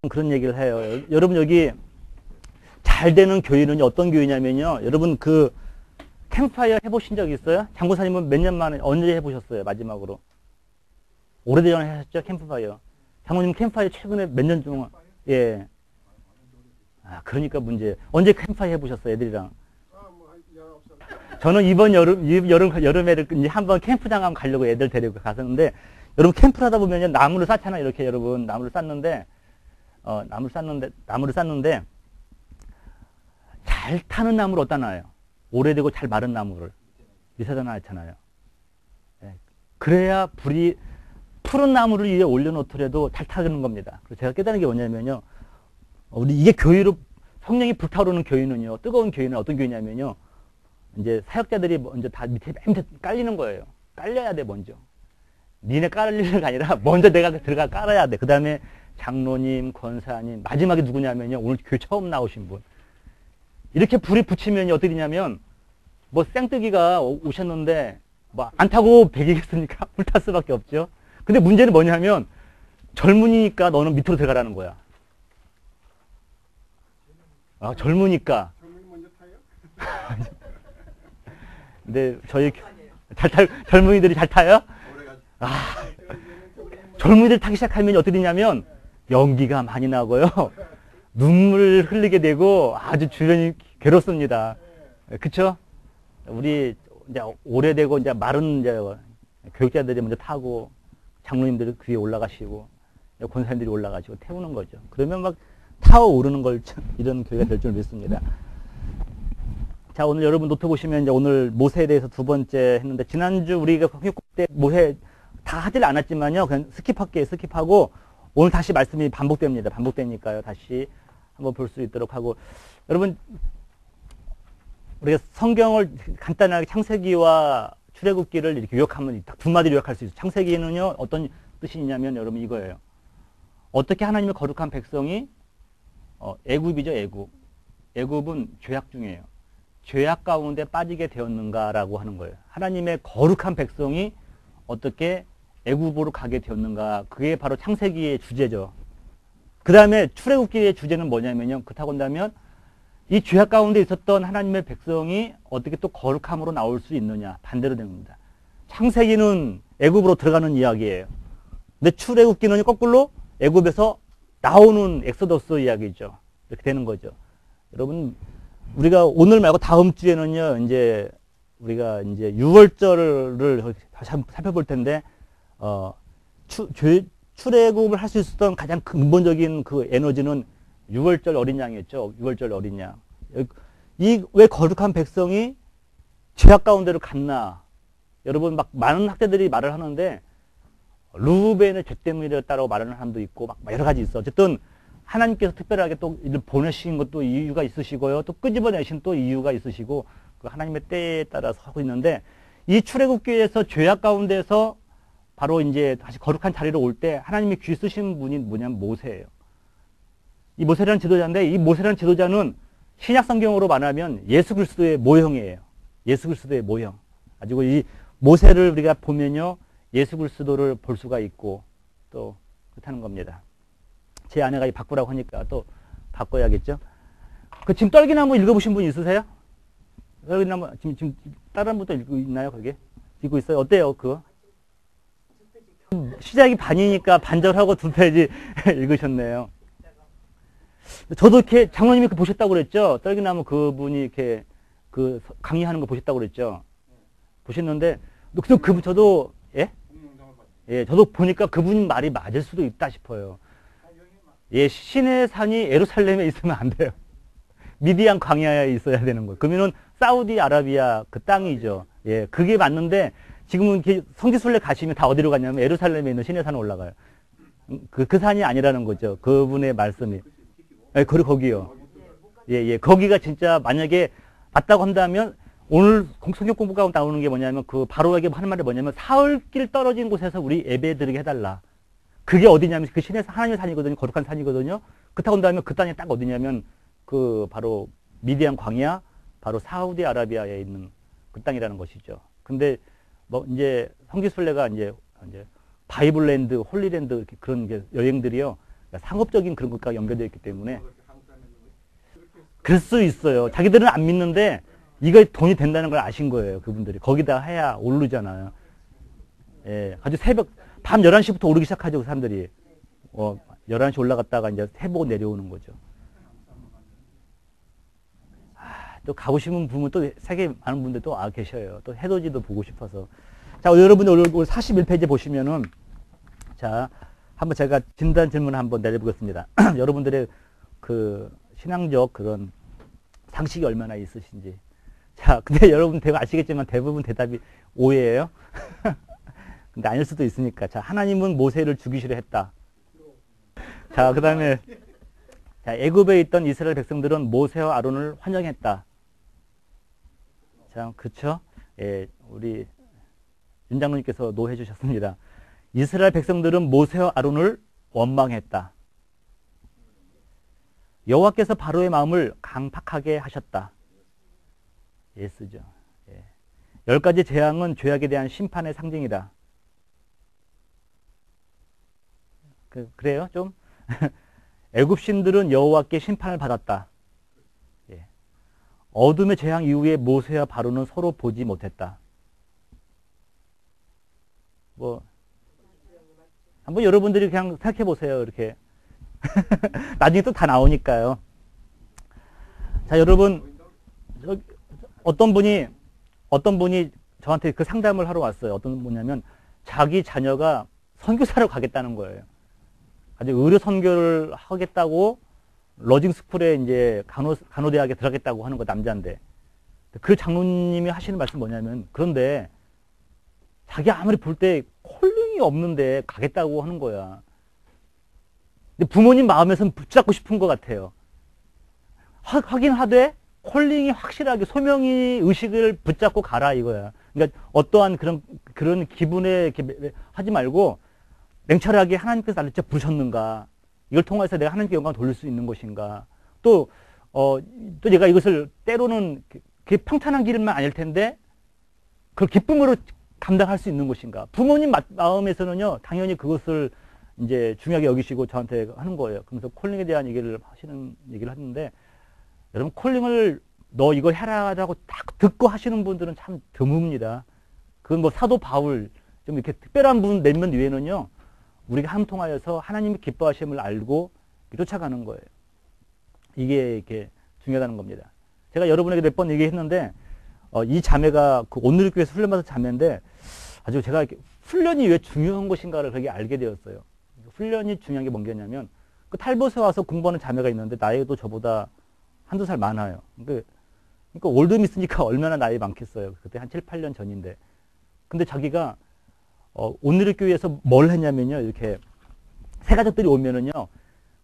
그런 얘기를 해요. 여러분 여기 잘 되는 교회는 어떤 교회냐면요. 여러분 그 캠프파이어 해보신 적 있어요? 장고사님은 몇 년 만에 언제 해보셨어요? 마지막으로 오래전에 하셨죠? 캠프파이어. 장모님 캠프파이어 최근에 몇 년 동안 예. 아 그러니까 문제. 언제 캠프파이어 해보셨어요? 애들이랑? 저는 이번 여름에 이제 한번 캠프장 한번 가려고 애들 데리고 갔었는데 여러분 캠프를 하다 보면 나무를 쌓잖아요. 이렇게 여러분 나무를 쌓는데 나무를 쌓는데 잘 타는 나무를 어디다 놔요? 오래되고 잘 마른 나무를 밑에다 놔잖아요. 네. 그래야 불이 푸른 나무를 위에 올려놓더라도 잘 타는 겁니다. 그래서 제가 깨달은 게 뭐냐면요. 우리 이게 교회로 성령이 불타오르는 교회는요. 뜨거운 교회는 어떤 교회냐면요. 이제 사역자들이 먼저 다 밑에 깔리는 거예요. 깔려야 돼 먼저. 니네 깔리는 게 아니라 먼저 내가 들어가 깔아야 돼. 그 다음에 장로님, 권사님, 마지막에 누구냐면요. 오늘 교회 처음 나오신 분. 이렇게 불이 붙이면 어떻게 되냐면 뭐 생뜨기가 오셨는데 뭐 안 타고 배기겠습니까? 불탈 수밖에 없죠. 근데 문제는 뭐냐면 젊으니까 너는 밑으로 들어가라는 거야. 아, 젊으니까. 근데 저희 젊은이들이 잘 타요? 아, 젊은이들 타기 시작하면 어떻게 되냐면 연기가 많이 나고요. 눈물 흘리게 되고 아주 주변이 괴롭습니다. 그쵸? 우리 이제 오래되고 이제 마른 이제 교육자들이 먼저 타고 장로님들이 그 위에 올라가시고 권사님들이 올라가시고 태우는 거죠. 그러면 막 타오르는 걸 이런 교회가 될 줄 믿습니다. 자, 오늘 여러분 노트 보시면 이제 오늘 모세에 대해서 두 번째 했는데 지난주 우리가 성경공 때 모세 다 하질 않았지만요. 그냥 스킵하고 오늘 다시 말씀이 반복됩니다. 반복되니까요. 다시 한번 볼 수 있도록 하고 여러분 우리가 성경을 간단하게 창세기와 출애굽기를 이렇게 요약하면 딱 두 마디로 요약할 수 있어요. 창세기는요. 어떤 뜻이 있냐면 여러분 이거예요. 어떻게 하나님의 거룩한 백성이 애굽이죠. 애굽은 죄악 중이에요. 죄악 가운데 빠지게 되었는가라고 하는 거예요. 하나님의 거룩한 백성이 어떻게 애굽으로 가게 되었는가. 그게 바로 창세기의 주제죠. 그 다음에 출애굽기의 주제는 뭐냐면요. 그렇다고 한다면 이 죄악 가운데 있었던 하나님의 백성이 어떻게 또 거룩함으로 나올 수 있느냐. 반대로 된 겁니다. 창세기는 애굽으로 들어가는 이야기예요. 근데 출애굽기는 거꾸로 애굽에서 나오는 엑소더스 이야기죠. 이렇게 되는 거죠. 여러분 우리가 오늘 말고 다음 주에는요. 이제 우리가 이제 6월절을 다시 한번 살펴볼 텐데 출애굽을 할 수 있었던 가장 근본적인 그 에너지는 6월절 어린 양이었죠. 6월절 어린 양. 이 왜 거룩한 백성이 죄악 가운데로 갔나? 여러분 막 많은 학자들이 말을 하는데 루벤의 죄 때문이었다라고 말하는 사람도 있고 막 여러 가지 있어. 어쨌든 하나님께서 특별하게 또 이를 보내신 것도 이유가 있으시고요. 또 끄집어내신 또 이유가 있으시고 그 하나님의 때에 따라서 하고 있는데 이 출애굽기에서 죄악 가운데서 바로 이제 다시 거룩한 자리로 올 때 하나님이 귀 쓰신 분이 뭐냐면 모세예요. 이 모세라는 지도자인데 이 모세라는 지도자는 신약 성경으로 말하면 예수 그리스도의 모형이에요. 예수 그리스도의 모형. 가지고 이 모세를 우리가 보면요. 예수 그리스도를 볼 수가 있고 또 그렇다는 겁니다. 제 아내가 이 바꾸라고 하니까 또 바꿔야겠죠. 그 지금 떨기나무 읽어보신 분 있으세요? 떨기나무 지금 다른 분도 읽고 있나요? 그게 읽고 있어요? 어때요? 그거? 시작이 반이니까 반절하고 두 페이지 읽으셨네요. 저도 이렇게 장로님이 그 보셨다고 그랬죠? 떨기나무 그분이 이렇게 그 강의하는 거 보셨다고 그랬죠? 보셨는데 저도 예, 저도 보니까 그분 말이 맞을 수도 있다 싶어요. 예, 신의 산이 예루살렘에 있으면 안 돼요. 미디안 광야에 있어야 되는 거예요. 그러면은 사우디아라비아 그 땅이죠. 예, 그게 맞는데 지금은 성지순례 가시면 다 어디로 가냐면 예루살렘에 있는 신의 산에 올라가요. 그 산이 아니라는 거죠. 그분의 말씀이. 예, 거기요. 예, 거기가 진짜 만약에 맞다고 한다면 오늘 성경 공부 가운데 나오는 게 뭐냐면 그 바로에게 하는 말이 뭐냐면 사흘길 떨어진 곳에서 우리 예배 드리게 해달라. 그게 어디냐면 그 신의 하나님의 산이거든요. 거룩한 산이거든요. 그렇다고 한다면 그 땅이 딱 어디냐면 그 바로 미디안 광야, 바로 사우디아라비아에 있는 그 땅이라는 것이죠. 근데 뭐 이제 성지순례가 이제 바이블랜드, 홀리랜드 그런 여행들이요. 그러니까 상업적인 그런 것과 연결되어 있기 때문에 그럴 수 있어요. 자기들은 안 믿는데 이거 돈이 된다는 걸 아신 거예요. 그분들이. 거기다 해야 오르잖아요. 예, 아주 밤 11시부터 오르기 시작하죠. 그 사람들이. 11시 올라갔다가 이제 해보고 내려오는 거죠. 또 가고 싶은 분은 또 세계 많은 분들 또 계셔요. 또 해돋이도 보고 싶어서. 자, 여러분들 오늘 41페이지 보시면은, 자, 한번 제가 진단 질문을 한번 내려보겠습니다. 여러분들의 그 신앙적 그런 상식이 얼마나 있으신지. 자, 근데 여러분 아시겠지만 대부분 대답이 오해예요. 근데 아닐 수도 있으니까. 자, 하나님은 모세를 죽이시려 했다. 자, 그 다음에, 자, 애굽에 있던 이스라엘 백성들은 모세와 아론을 환영했다. 자, 그쵸? 예, 우리 윤 장로님께서 노해 주셨습니다. 이스라엘 백성들은 모세와 아론을 원망했다. 여호와께서 바로의 마음을 강팍하게 하셨다. 예스죠. 예. 10가지 재앙은 죄악에 대한 심판의 상징이다. 그래요? 좀? 애굽 신들은 여호와께 심판을 받았다. 예. 어둠의 재앙 이후에 모세와 바로는 서로 보지 못했다. 뭐 한번 여러분들이 그냥 생각해 보세요. 이렇게 나중에 또 다 나오니까요. 자, 여러분, 어떤 분이 저한테 그 상담을 하러 왔어요. 어떤 분이냐면 자기 자녀가 선교사로 가겠다는 거예요. 아주 의료 선교를 하겠다고 러징 스쿨에 이제 간호대학에 들어가겠다고 하는 거 남자인데, 그 장로님이 하시는 말씀 뭐냐면, 그런데 자기 아무리 볼 때 콜링이 없는데 가겠다고 하는 거야. 근데 부모님 마음에서는 붙잡고 싶은 것 같아요. 하긴 하되 콜링이 확실하게 소명이 의식을 붙잡고 가라 이거야. 그러니까 어떠한 그런 기분에 이렇게 하지 말고 냉철하게 하나님께서 나를 진짜 부르셨는가, 이걸 통해서 내가 하나님께 영광을 돌릴 수 있는 것인가, 또 내가 이것을 때로는 그게 평탄한 길만 아닐 텐데 그걸 기쁨으로 감당할 수 있는 것인가. 부모님 마음에서는요, 당연히 그것을 이제 중요하게 여기시고 저한테 하는 거예요. 그러면서 콜링에 대한 얘기를 하는데, 여러분, 콜링을 너 이거 해라라고 딱 듣고 하시는 분들은 참 드뭅니다. 그건 뭐 사도 바울, 좀 이렇게 특별한 분 몇 명 외에는요, 우리가 한 통하여서 하나님이 기뻐하심을 알고 쫓아가는 거예요. 이게 이렇게 중요하다는 겁니다. 제가 여러분에게 몇 번 얘기했는데, 이 자매가 그 온누리교회에서 훈련받은 자매인데, 아주 제가 이렇게 훈련이 왜 중요한 것인가를 그렇게 알게 되었어요. 훈련이 중요한 게 뭔겠냐면, 그 탈봇에 와서 공부하는 자매가 있는데, 나이도 저보다 한두 살 많아요. 그러니까 올드미스니까 얼마나 나이 많겠어요. 그때 한 7, 8년 전인데. 근데 자기가, 온누리교회에서 뭘 했냐면요, 이렇게, 새가족들이 오면은요,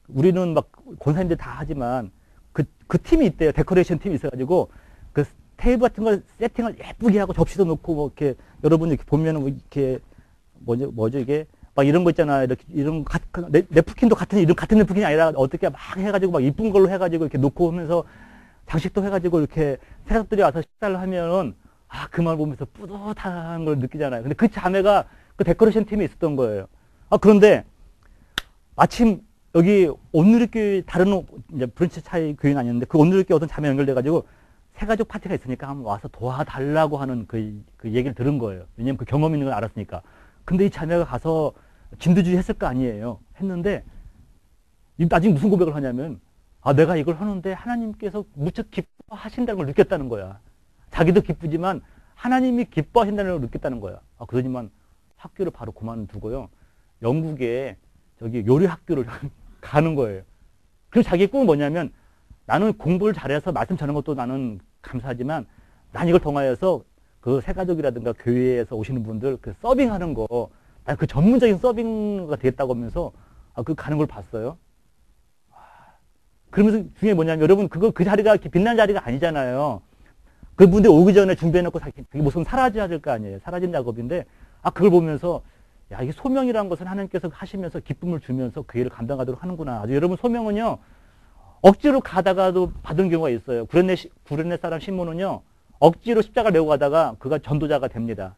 우리는 막 권사님들 다 하지만, 그 팀이 있대요. 데코레이션 팀이 있어가지고, 그 테이블 같은 걸 세팅을 예쁘게 하고 접시도 놓고, 뭐, 이렇게, 여러분 이렇게 보면은, 뭐 이렇게, 뭐죠, 이게? 막 이런 거 있잖아요. 이렇게, 이런, 냅킨도 같은 냅킨이 아니라 어떻게 막 해가지고, 막 이쁜 걸로 해가지고 이렇게 놓고 하면서, 장식도 해가지고 이렇게, 새가족들이 와서 식사를 하면은, 그 말 보면서 뿌듯한 걸 느끼잖아요. 근데 그 자매가 그 데코레이션 팀에 있었던 거예요. 그런데 마침 여기 온누리교회 다른 이제 브런치 차이 교회는 아니었는데 그 온누리교회 어떤 자매 연결돼가지고 새가족 파티가 있으니까 한번 와서 도와달라고 하는 그 얘기를 들은 거예요. 왜냐면 그 경험 있는 걸 알았으니까. 근데 이 자매가 가서 진두주의 했을 거 아니에요. 했는데 나중에 무슨 고백을 하냐면 내가 이걸 하는데 하나님께서 무척 기뻐하신다는 걸 느꼈다는 거야. 자기도 기쁘지만 하나님이 기뻐하신다는 걸 느꼈다는 거야. 그러지만 학교를 바로 그만두고요. 영국에 저기 요리 학교를 가는 거예요. 그리고 자기의 꿈은 뭐냐면 나는 공부를 잘해서 말씀 전하는 것도 나는 감사하지만 난 이걸 통하여서 그 새가족이라든가 교회에서 오시는 분들 그 서빙하는 거, 난 그 전문적인 서빙가 되겠다고 하면서 그 가는 걸 봤어요. 그러면서 중요한 게 뭐냐면 여러분 그 자리가 이렇게 빛나는 자리가 아니잖아요. 그분들 오기 전에 준비해놓고 그 모습은 사라져야 될 거 아니에요. 사라진 작업인데, 그걸 보면서, 야, 이게 소명이라는 것은 하나님께서 하시면서 기쁨을 주면서 그 일을 감당하도록 하는구나. 여러분, 소명은요, 억지로 가다가도 받은 경우가 있어요. 구레네 사람 시몬은요, 억지로 십자가를 메고 가다가 그가 전도자가 됩니다.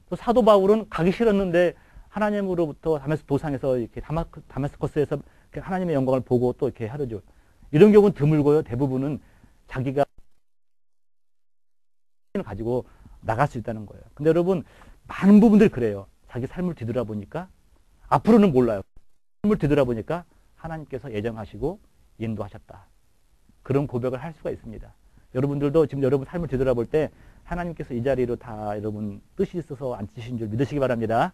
또 사도 바울은 가기 싫었는데 하나님으로부터 다메스코스에서 이렇게 다마스커스에서 하나님의 영광을 보고 또 이렇게 하려죠. 이런 경우는 드물고요. 대부분은 자기가 가지고 나갈 수 있다는 거예요. 근데 여러분, 많은 부분들이 그래요. 자기 삶을 뒤돌아보니까, 앞으로는 몰라요. 삶을 뒤돌아보니까 하나님께서 예정하시고 인도하셨다. 그런 고백을 할 수가 있습니다. 여러분들도 지금 여러분 삶을 뒤돌아볼 때 하나님께서 이 자리로 다 여러분 뜻이 있어서 앉으신 줄 믿으시기 바랍니다.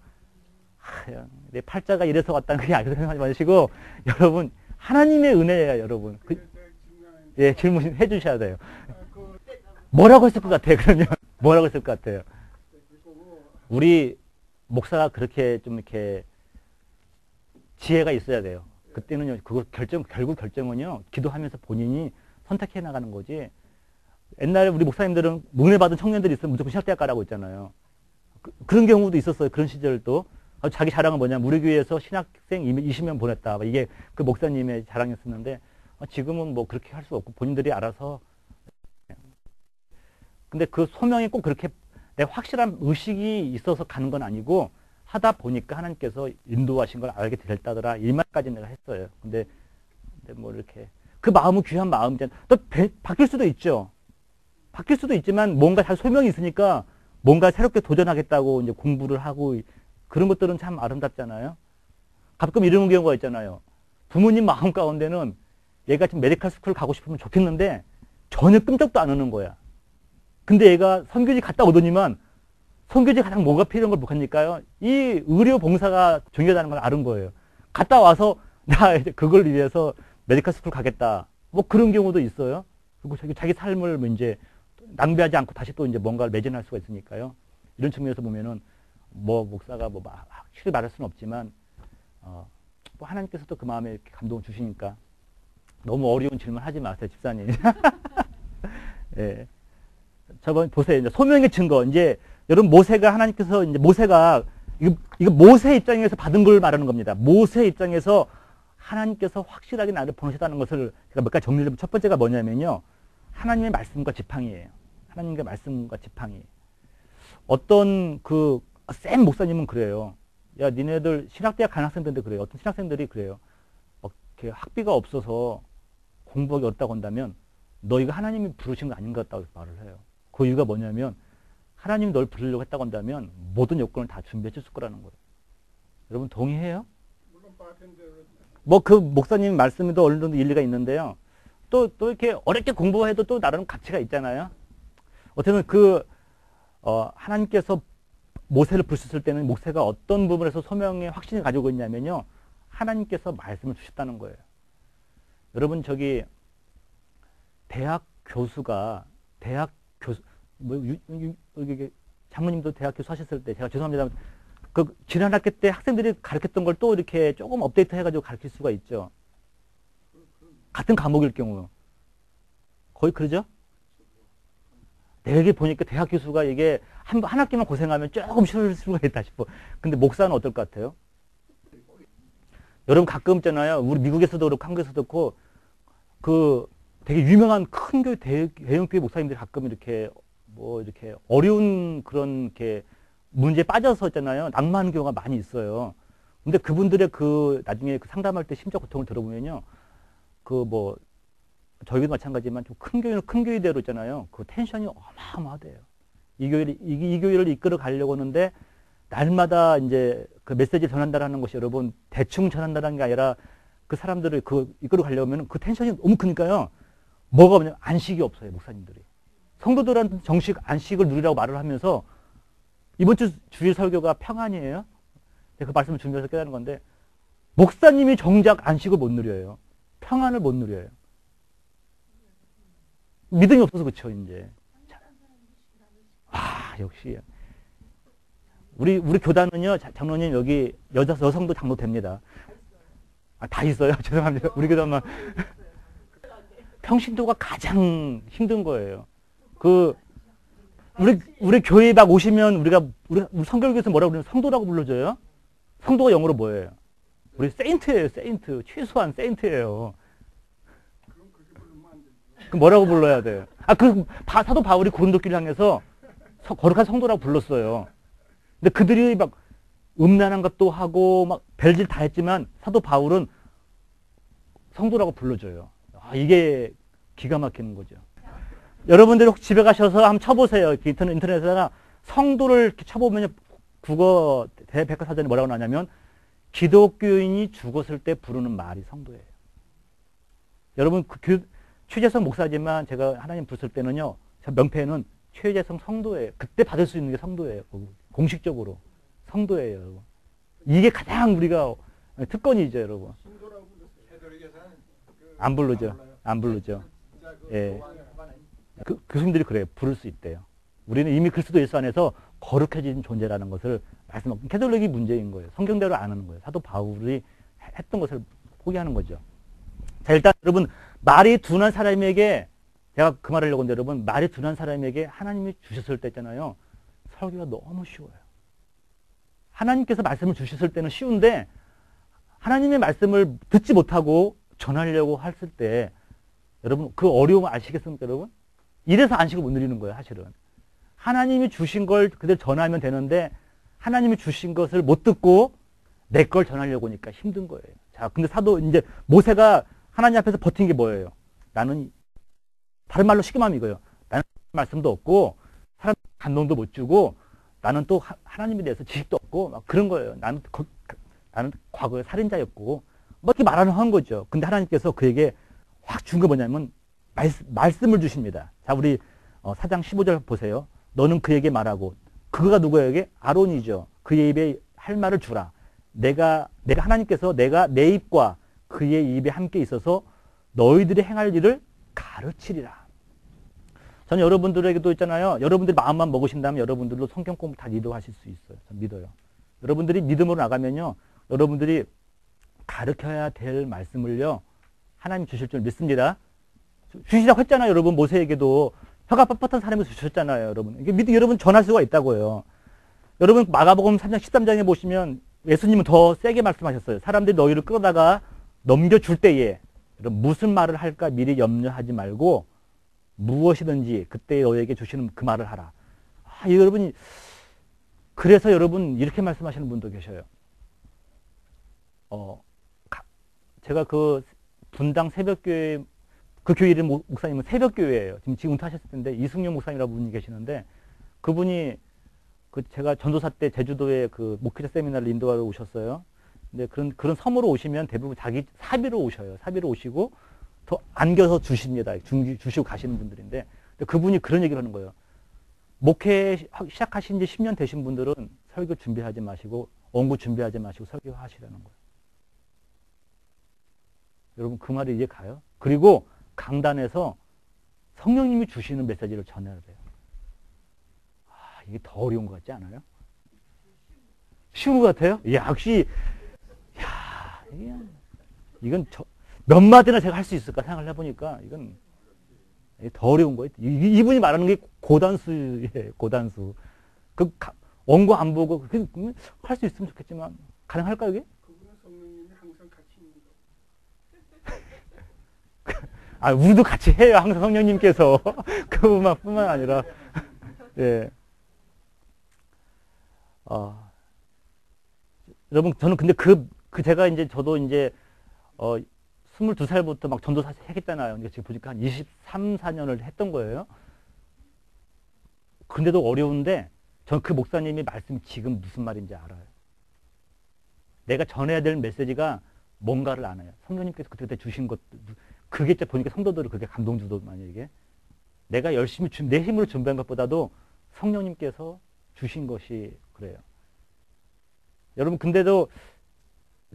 내 팔자가 이래서 왔다는 그게 아니라고 생각하지 마시고, 여러분, 하나님의 은혜예요, 여러분. 예, 질문해 주셔야 돼요. 뭐라고 했을 것 같아요, 그러면? 뭐라고 했을 것 같아요? 우리 목사가 그렇게 좀 이렇게 지혜가 있어야 돼요. 그때는요, 결국 결정은요, 기도하면서 본인이 선택해 나가는 거지. 옛날에 우리 목사님들은 은혜 받은 청년들이 있으면 무조건 신학대학 가라고 했잖아요. 그런 경우도 있었어요. 그런 시절도. 자기 자랑은 뭐냐면, 우리 교회에서 신학생 20명 보냈다. 이게 그 목사님의 자랑이었었는데, 지금은 뭐 그렇게 할 수 없고, 본인들이 알아서. 근데 그 소명이 꼭 그렇게 내 확실한 의식이 있어서 가는 건 아니고, 하다 보니까 하나님께서 인도하신 걸 알게 됐다더라. 이 말까지 내가 했어요. 근데 뭐 이렇게. 그 마음은 귀한 마음이잖아. 또 바뀔 수도 있죠. 바뀔 수도 있지만 뭔가 잘 소명이 있으니까 뭔가 새롭게 도전하겠다고 이제 공부를 하고 그런 것들은 참 아름답잖아요. 가끔 이런 경우가 있잖아요. 부모님 마음 가운데는 얘가 지금 메디컬 스쿨 가고 싶으면 좋겠는데 전혀 끔찍도 안 하는 거야. 근데 얘가 선교지 갔다 오더니만 선교지 가장 뭐가 필요한 걸 못하니까요. 이 의료 봉사가 중요하다는 걸 아는 거예요. 갔다 와서 나 이제 그걸 위해서 메디컬 스쿨 가겠다. 뭐 그런 경우도 있어요. 그리고 자기 삶을 뭐 이제 낭비하지 않고 다시 또 이제 뭔가를 매진할 수가 있으니까요. 이런 측면에서 보면은 뭐 목사가 뭐 확실히 말할 수는 없지만 뭐 하나님께서도 그 마음에 이렇게 감동을 주시니까 너무 어려운 질문 하지 마세요, 집사님. 예. 저번 보세요. 이제 소명의 증거. 이제 여러분 모세가 하나님께서 이제 모세가 이거 모세 입장에서 받은 걸 말하는 겁니다. 모세 입장에서 하나님께서 확실하게 나를 보내셨다는 것을 제가 몇 가지 정리를 해보면 첫 번째가 뭐냐면요. 하나님의 말씀과 지팡이예요. 하나님의 말씀과 지팡이. 어떤 센 목사님은 그래요. 야, 니네들 신학대학 간 학생들인데 그래요. 어떤 신학생들이 그래요. 이렇게 학비가 없어서 공부하기 어렵다고 한다면 너 이거 하나님이 부르신 거 아닌 것 같다고 말을 해요. 그 이유가 뭐냐면 하나님이 널 부르려고 했다고 한다면 모든 요건을 다 준비해 줬을 거라는 거예요. 여러분 동의해요? 뭐 그 목사님 말씀에도 어느 정도 일리가 있는데요. 또 이렇게 어렵게 공부해도 또 나름 가치가 있잖아요. 어쨌든 하나님께서 모세를 부르셨을 때는 모세가 어떤 부분에서 소명의 확신을 가지고 있냐면요. 하나님께서 말씀을 주셨다는 거예요. 여러분 대학 교수가 장모님도 대학 교수 하셨을 때 제가 죄송합니다. 지난 학기 때 학생들이 가르쳤던 걸 또 이렇게 조금 업데이트 해가지고 가르칠 수가 있죠. 같은 과목일 경우. 거의 그러죠? 되게 보니까 대학 교수가 이게 한 학기만 고생하면 조금 쉬울 수가 있다 싶어. 근데 목사는 어떨 것 같아요? 여러분 가끔 있잖아요. 우리 미국에서도 그렇고 한국에서도 그렇고 되게 유명한 큰 교회, 대형 교회 목사님들이 가끔 이렇게 이렇게 어려운 그런 이렇게 문제에 빠져서 있잖아요. 낙마하는 경우가 많이 있어요. 근데 그분들의 나중에 상담할 때 심적 고통을 들어보면요. 저희도 마찬가지지만 좀 큰 교회는 큰 교회대로 있잖아요. 그 텐션이 어마어마하대요. 이 교회를 이끌어 가려고 하는데 날마다 이제 그 메시지 전한다라는 것이 여러분 대충 전한다라는 게 아니라 그 사람들을 이끌어 가려면 그 텐션이 너무 크니까요. 뭐가 없냐면 안식이 없어요, 목사님들이. 성도들한테 정식 안식을 누리라고 말을 하면서 이번 주 주일 설교가 평안이에요. 그 말씀을 준비해서 깨닫는 건데 목사님이 정작 안식을 못 누려요. 평안을 못 누려요. 믿음이 없어서 그렇죠, 이제. 역시. 우리 교단은요, 장로님 여기 여성도 장로 됩니다. 다 있어요. 죄송합니다. 우리 교단만. 평신도가 가장 힘든 거예요. 우리 교회 막 오시면 우리 성결교에서 뭐라고 부르면 성도라고 불러줘요? 성도가 영어로 뭐예요? 우리 세인트예요, 세인트. 최소한 세인트예요. 그럼 뭐라고 불러야 돼요? 사도 바울이 고린도교를 향해서 거룩한 성도라고 불렀어요. 근데 그들이 막 음란한 것도 하고 막 별짓 다 했지만 사도 바울은 성도라고 불러줘요. 이게 기가 막히는 거죠. 여러분들 혹시 집에 가셔서 한번 쳐보세요. 인터넷에다가 성도를 이렇게 쳐보면 국어 대백과사전에 뭐라고 나냐면 기독교인이 죽었을 때 부르는 말이 성도예요. 여러분 최재성 목사지만 제가 하나님 부를 때는요. 명패는 최재성 성도예요. 그때 받을 수 있는 게 성도예요. 공식적으로 성도예요. 여러분. 이게 가장 우리가 특권이죠, 여러분. 안 부르죠. 안 부르죠. 예. 교수님들이 그래요. 부를 수 있대요. 우리는 이미 그리스도 예수 안에서 거룩해진 존재라는 것을 말씀하고, 캐톨릭이 문제인 거예요. 성경대로 안 하는 거예요. 사도 바울이 했던 것을 포기하는 거죠. 자, 일단 여러분, 말이 둔한 사람에게, 제가 그 말을 하려고 했는데, 여러분, 말이 둔한 사람에게 하나님이 주셨을 때 있잖아요. 설교가 너무 쉬워요. 하나님께서 말씀을 주셨을 때는 쉬운데, 하나님의 말씀을 듣지 못하고 전하려고 했을 때, 여러분, 그 어려움 아시겠습니까, 여러분? 이래서 안식을 못 누리는 거예요, 사실은. 하나님이 주신 걸 그대로 전하면 되는데, 하나님이 주신 것을 못 듣고 내 걸 전하려고 하니까 힘든 거예요. 자, 근데 이제 모세가 하나님 앞에서 버틴 게 뭐예요? 나는, 다른 말로 쉽게 말하면 이거예요. 나는 말씀도 없고, 사람 감동도 못 주고, 나는 또 하나님에 대해서 지식도 없고, 막 그런 거예요. 나는 과거에 살인자였고, 뭐 이렇게 말하는 거죠. 근데 하나님께서 그에게 확 준 게 뭐냐면, 말씀을 주십니다. 자, 우리 4장 15절 보세요. 너는 그에게 말하고, 그가 누구에게? 아론이죠. 그의 입에 할 말을 주라. 내가 하나님께서 내가 내 입과 그의 입에 함께 있어서 너희들이 행할 일을 가르치리라. 저는 여러분들에게도 있잖아요. 여러분들이 마음만 먹으신다면 여러분들도 성경 공부 다 리더하실 수 있어요. 저는 믿어요. 여러분들이 믿음으로 나가면요. 여러분들이 가르쳐야 될 말씀을요. 하나님 주실 줄 믿습니다. 주시라고 했잖아요. 여러분 모세에게도 혀가 뻣뻣한 사람이 주셨잖아요. 여러분. 이게 여러분 전할 수가 있다고요. 여러분 마가복음 3장 13장에 보시면 예수님은 더 세게 말씀하셨어요. 사람들이 너희를 끌어다가 넘겨줄 때에 무슨 말을 할까 미리 염려하지 말고 무엇이든지 그때 너희에게 주시는 그 말을 하라. 여러분이 그래서 여러분 이렇게 말씀하시는 분도 계셔요. 제가 그 분당 새벽교회 그 교회 이름 목사님은 새벽교회예요. 지금 은퇴하셨을 텐데 이승용 목사님이라는 분이 계시는데 그분이 제가 전도사 때 제주도에 그 목회자 세미나를 인도하러 오셨어요. 근데 그런 섬으로 오시면 대부분 자기 사비로 오셔요. 사비로 오시고 더 안겨서 주십니다. 주시고 가시는 분들인데 그분이 그런 얘기를 하는 거예요. 목회 시작하신 지 10년 되신 분들은 설교 준비하지 마시고 원고 준비하지 마시고 설교하시라는 거예요. 여러분 그 말이 이해 가요? 그리고 강단에서 성령님이 주시는 메시지를 전해야 돼요. 이게 더 어려운 것 같지 않아요? 쉬운 것 같아요? 역시 이건 몇 마디나 제가 할 수 있을까 생각을 해보니까 이건 더 어려운 거예요. 이분이 말하는 게 고단수예요. 고단수. 원고 안 보고 할 수 있으면 좋겠지만 가능할까요 이게? 그분은 성령님이 항상 같이 있는 거. 우리도 같이 해요. 항상 성령님께서. 그분뿐만 아니라. 예. 여러분, 저는 근데 제가 저도 22살부터 막 전도사 하겠잖아요. 그러니까 지금 보니까 한 23, 4년을 했던 거예요. 근데도 어려운데, 전 그 목사님이 말씀이 지금 무슨 말인지 알아요. 내가 전해야 될 메시지가 뭔가를 알아요. 성령님께서 그때 주신 것, 그게 보니까 성도들을 그게 감동 주더만요, 이게. 내가 열심히 내 힘으로 준비한 것보다도 성령님께서 주신 것이 그래요. 여러분, 근데도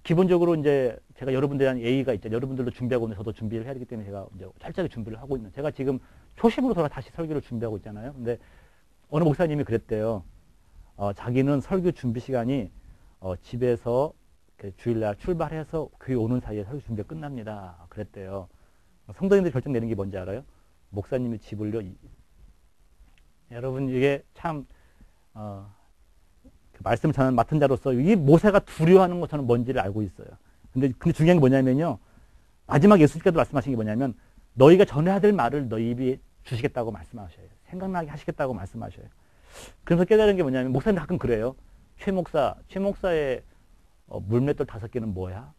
기본적으로 제가 여러분들에 대한 예의가 있죠. 여러분들도 준비하고 있는데 저도 준비를 해야 되기 때문에 제가 철저하게 준비를 하고 있는. 제가 지금 초심으로 돌아 다시 설교를 준비하고 있잖아요. 근데 어느 목사님이 그랬대요. 자기는 설교 준비 시간이 집에서 주일날 출발해서 교회 오는 사이에 설교 준비가 끝납니다. 그랬대요. 성도님들 결정내는 게 뭔지 알아요? 목사님이 집을요. 여러분 이게 참 말씀을 저는 맡은 자로서 이 모세가 두려워하는 거 저는 뭔지를 알고 있어요. 근데 중요한 게 뭐냐면요. 마지막 예수님께서 말씀하신 게 뭐냐면 너희가 전해야 될 말을 너희 입에 주시겠다고 말씀하셔요. 생각나게 하시겠다고 말씀하셔요. 그래서 깨달은 게 뭐냐면 목사님 가끔 그래요. 최 목사의 물맷돌 5개는 뭐야?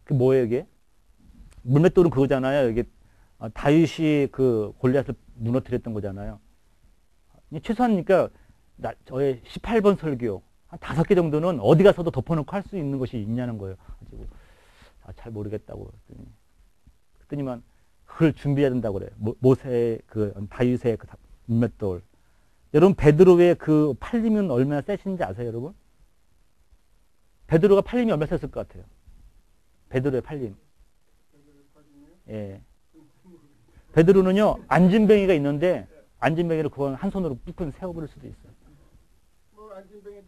그 뭐예요, 이게? 물맷돌은 그거잖아요. 이게 다윗이 그 골리앗을 무너뜨렸던 거잖아요. 최소한 그러니까 저의 18번 설교 한 5개 정도는 어디 가서도 덮어놓고 할 수 있는 것이 있냐는 거예요. 가지고 잘 모르겠다고 그랬더니만 그걸 준비해야 된다고 그래요. 모세의 그 다윗의 그 물맷돌. 여러분 베드로의 그 팔림은 얼마나 세신지 아세요, 여러분? 베드로가 팔림이 얼마나 셌을 것 같아요? 베드로의 팔림. 예. 베드로는요 안진뱅이가 있는데 안진뱅이를 그건 한 손으로 뚝 세워버릴 수도 있어요. 뭐 안진뱅이도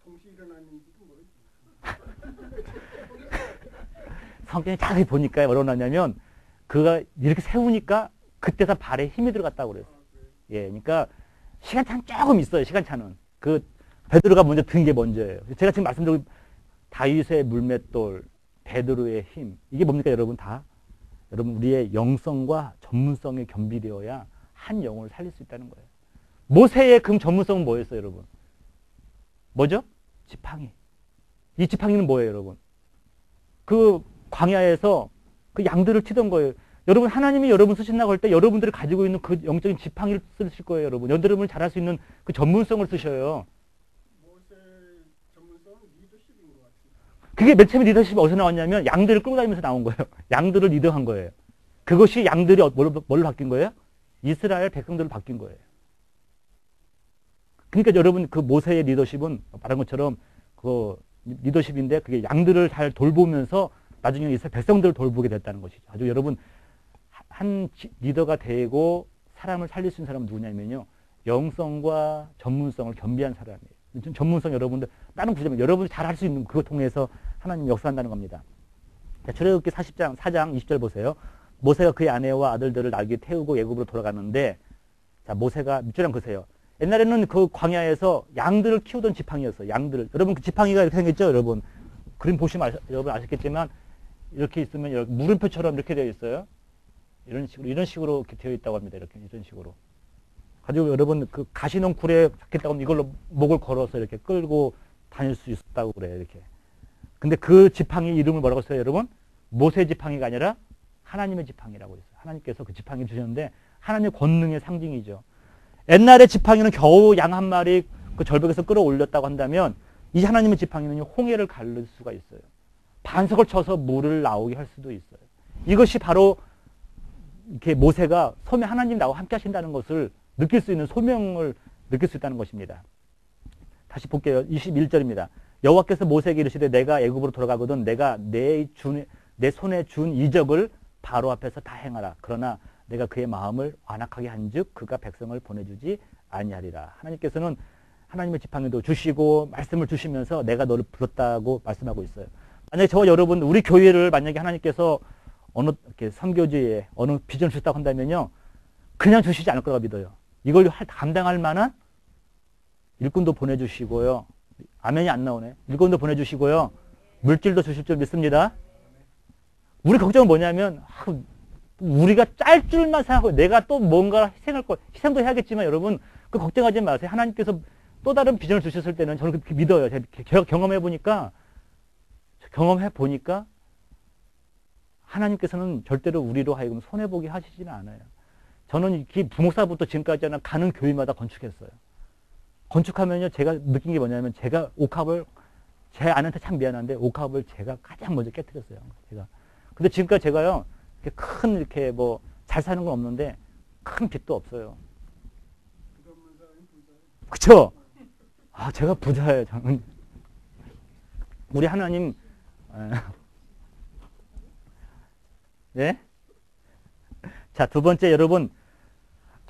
동시에 일어났는지도 모르지. 성경에 자세히 보니까 뭐라고 나냐면 그가 이렇게 세우니까 그때서 발에 힘이 들어갔다고 그랬어요. 예, 그러니까 시간차는 조금 있어요. 시간차는 그 베드로가 먼저 든 게 먼저예요. 제가 지금 말씀드린 다윗의 물맷돌, 베드로의 힘 이게 뭡니까 여러분 다? 여러분 우리의 영성과 전문성이 겸비되어야 한 영혼을 살릴 수 있다는 거예요. 모세의 그 전문성은 뭐였어요, 여러분? 뭐죠? 지팡이. 이 지팡이는 뭐예요, 여러분? 그 광야에서 그 양들을 치던 거예요. 여러분 하나님이 여러분 쓰신다고 할 때 여러분들이 가지고 있는 그 영적인 지팡이를 쓰실 거예요, 여러분. 여러분을 잘할 수 있는 그 전문성을 쓰셔요. 모세 전문성은 리더십인 것 같아요. 그게 맨 처음에 리더십이 어디서 나왔냐면 양들을 끌고 다니면서 나온 거예요. 양들을 리더한 거예요. 그것이 양들이 뭘로 바뀐 거예요? 이스라엘 백성들로 바뀐 거예요. 그러니까 여러분 그 모세의 리더십은 말한 것처럼 그 리더십인데 그게 양들을 잘 돌보면서 나중에 이스라엘 백성들을 돌보게 됐다는 것이죠. 아주 여러분 한 리더가 되고 사람을 살릴 수 있는 사람은 누구냐면요. 영성과 전문성을 겸비한 사람이에요. 전문성 여러분들 다른 구절은 여러분이 잘 할 수 있는 그거 통해서 하나님 역사한다는 겁니다. 자, 출애굽기 40장 4장 20절 보세요. 모세가 그의 아내와 아들들을 나귀에 태우고 애굽으로 돌아가는데 자 모세가 밑줄랑 그세요. 옛날에는 그 광야에서 양들을 키우던 지팡이였어요. 양들을. 여러분 그 지팡이가 이렇게 생겼죠, 여러분. 그림 보시면 여러분 아셨겠지만 이렇게 있으면 이렇게 물음표처럼 이렇게 되어 있어요. 이런 식으로 이렇게 되어 있다고 합니다. 이런 식으로. 가지고 여러분 그 가시넝쿨에 잡겠다고 하면 이걸로 목을 걸어서 이렇게 끌고 다닐 수 있었다고 그래요. 이렇게. 근데 그 지팡이 이름을 뭐라고 써요, 여러분? 모세 지팡이가 아니라 하나님의 지팡이라고 했어요. 하나님께서 그 지팡이를 주셨는데 하나님의 권능의 상징이죠. 옛날에 지팡이는 겨우 양 한 마리 그 절벽에서 끌어올렸다고 한다면 이 하나님의 지팡이는 홍해를 가를 수가 있어요. 반석을 쳐서 물을 나오게 할 수도 있어요. 이것이 바로 이렇게 모세가 소명 하나님 나와 함께 하신다는 것을 느낄 수 있는 소명을 느낄 수 있다는 것입니다. 다시 볼게요. 21절입니다. 여호와께서 모세에게 이르시되 내가 애굽으로 돌아가거든 내가 내 손에 준 이적을 바로 앞에서 다 행하라. 그러나 내가 그의 마음을 완악하게 한즉 그가 백성을 보내주지 아니하리라. 하나님께서는 하나님의 지팡이도 주시고 말씀을 주시면서 내가 너를 불렀다고 말씀하고 있어요. 만약에 저와 여러분 우리 교회를 만약에 하나님께서 어느 이렇게 선교지에 어느 비전을 주셨다고 한다면요 그냥 주시지 않을 거라고 믿어요. 이걸 감당할 만한 일꾼도 보내주시고요. 아멘이 안 나오네. 일꾼도 보내주시고요. 물질도 주실 줄 믿습니다. 우리 걱정은 뭐냐면 우리가 짤 줄만 생각하고 내가 또 뭔가 희생도 해야겠지만 여러분 그 걱정하지 마세요. 하나님께서 또 다른 비전을 주셨을 때는 저는 그렇게 믿어요. 제가 경험해 보니까 하나님께서는 절대로 우리로 하여금 손해보게 하시지는 않아요. 저는 부목사부터 지금까지 가는 교회마다 건축했어요. 건축하면요 제가 느낀 게 뭐냐면 제가 옥합을 제 아내한테 참 미안한데 옥합을 제가 가장 먼저 깨뜨렸어요. 근데 지금까지 제가요 이렇게 뭐 잘 사는 건 없는데 큰 빚도 없어요. 그쵸? 아, 제가 부자예요, 저는. 우리 하나님, 예? 자, 두 번째, 여러분.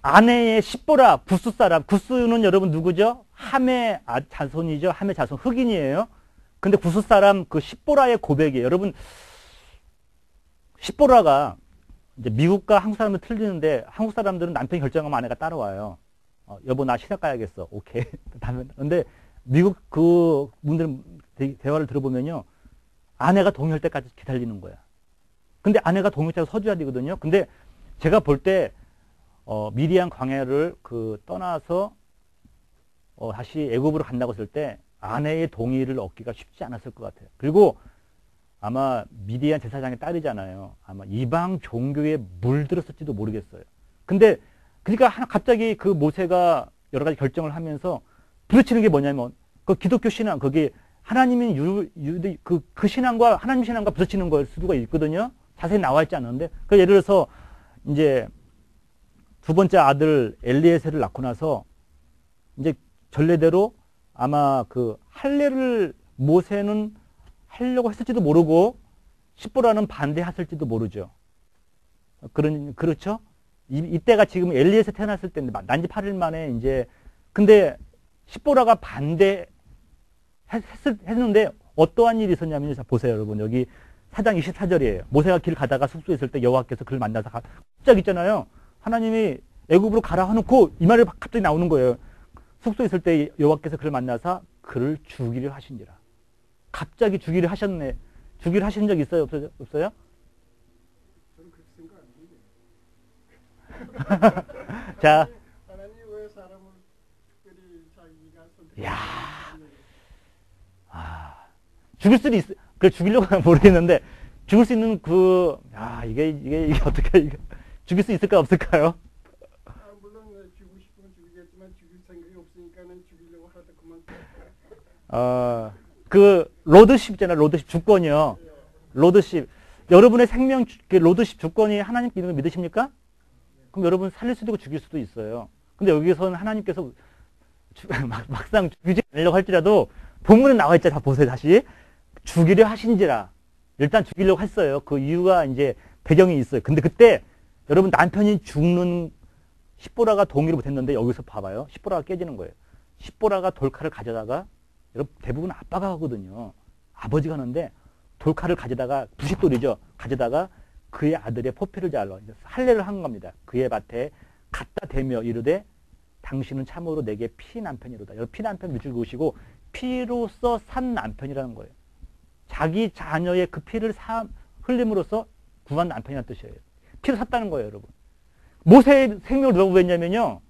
아내의 십보라, 구스 사람. 구스는 여러분 누구죠? 함의 자손이죠. 함의 자손, 흑인이에요. 근데 구스 사람, 그 십보라의 고백이에요. 여러분, 십보라가 이제 미국과 한국 사람은 틀리는데 한국 사람들은 남편이 결정하면 아내가 따라와요. 여보 나 시댁 가야겠어. 오케이. 근데 미국 그 분들 대화를 들어보면요. 아내가 동의할 때까지 기다리는 거야. 근데 아내가 동의할 때 서줘야 되거든요. 근데 제가 볼 때 미디안 광야를 떠나서 다시 애굽으로 간다고 했을 때 아내의 동의를 얻기가 쉽지 않았을 것 같아요. 그리고 아마 미디안 제사장의 딸이잖아요. 아마 이방 종교에 물들었을지도 모르겠어요. 근데 그러니까 갑자기 그 모세가 여러 가지 결정을 하면서 부딪히는 게 뭐냐면 그 기독교 신앙, 그게 하나님인 유대 그 신앙과 하나님 신앙과 부딪히는 걸 수가 있거든요. 자세히 나와 있지 않은데, 그 예를 들어서 이제 두 번째 아들 엘리에셀을 낳고 나서 이제 전례대로 아마 그 할례를 모세는 하려고 했을지도 모르고 십보라는 반대했을지도 모르죠. 그렇죠? 이때가 지금 엘리에셀 태어났을 때인데 난지 8일 만에 이제 근데 십보라가 했는데 어떠한 일이 있었냐면 자 보세요, 여러분. 여기 4장 24절이에요. 모세가 길 가다가 숙소에 있을 때 여호와께서 그를 만나서 갑자기 있잖아요. 하나님이 애굽으로 가라 하놓고 이 말이 갑자기 나오는 거예요. 숙소에 있을 때 여호와께서 그를 만나서 그를 죽이려 하신지라. 갑자기 죽이려 하셨네. 죽이려 하신 적 있어요? 없어요? 저는 그렇게 생각 안 해요. 자, 하나님 왜 사람을 특별히 자기가 선택? 야, 죽일 수도 있어. 그 죽이려고 하면 모르겠는데 죽을 수 있는 이게 어떻게 죽일 수 있을까 없을까요? 물론 죽이고 싶으면 죽이겠지만 죽일 생각이 없으니까는 죽이려고 하다 그만. 그 로드십 있잖아요. 로드십 주권이요. 로드십. 여러분의 생명 그 로드십 주권이 하나님께 있는 거 믿으십니까? 그럼 여러분 살릴 수도 있고 죽일 수도 있어요. 근데 여기서는 하나님께서 막상 죽이지 않으려고 할지라도 본문에 나와 있잖아요. 다 보세요. 다시. 죽이려 하신지라. 일단 죽이려고 했어요. 그 이유가 이제 배경이 있어요. 근데 그때 여러분 남편이 죽는 십보라가 동의를 못했는데 여기서 봐봐요. 십보라가 깨지는 거예요. 십보라가 돌칼을 가져다가 여러분 대부분 아빠가 하거든요. 아버지가 하는데 돌칼을 가져다가 부싯돌이죠. 가져다가 그의 아들의 포피를 잘라 할례를 한 겁니다. 그의 밭에 갖다 대며 이르되 당신은 참으로 내게 피남편이로다. 여러분 피남편 밑줄 그으시고 피로써 산 남편이라는 거예요. 자기 자녀의 그 피를 흘림으로써 구한 남편이라는 뜻이에요. 피를 샀다는 거예요, 여러분. 모세의 생명을 누가 구했냐면요.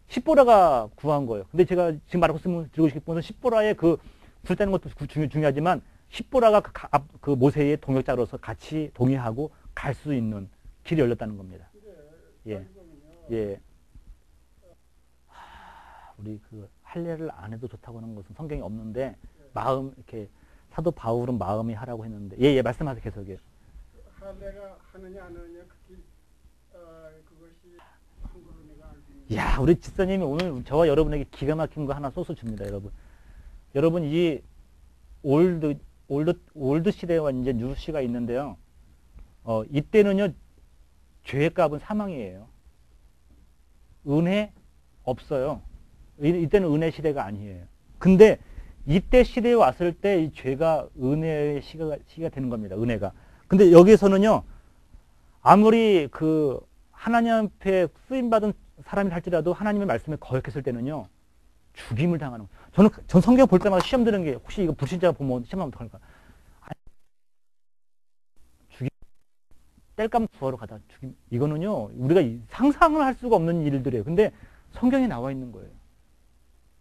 십보라가 구한 거예요. 근데 제가 지금 말하고 드리고 싶은 것은 십보라의 그 구했다는 것도 중요하지만 십보라가 그 모세의 동역자로서 같이 동의하고 갈 수 있는 길이 열렸다는 겁니다. 예. 예. 우리 그 할례를 안 해도 좋다고 하는 것은 성경에 없는데 마음 이렇게 사도 바울은 마음이 하라고 했는데 예 말씀하세요. 계속해요. 할례가 하느냐 안 하느냐 그것이 한국으로 내가 알고 있는. 야, 우리 집사님이 오늘 저와 여러분에게 기가 막힌 거 하나 쏘서 줍니다, 여러분. 여러분 이 올드 시대와 이제 뉴 시가 있는데요. 이때는요 죄의 값은 사망이에요. 은혜 없어요. 이때는 은혜 시대가 아니에요. 근데 이때 시대에 왔을 때 이 죄가 은혜의 시가 되는 겁니다. 은혜가. 근데 여기서는요, 아무리 그 하나님 앞에 쓰임받은 사람이 할지라도 하나님의 말씀에 거역했을 때는요, 죽임을 당하는 거예요. 전 성경 볼 때마다 시험 드는 게 혹시 이거 불신자가 보면 시험하면 어떡할까? 땔감 구하러 가다 죽임. 이거는요, 우리가 상상을 할 수가 없는 일들이에요. 근데 성경에 나와 있는 거예요.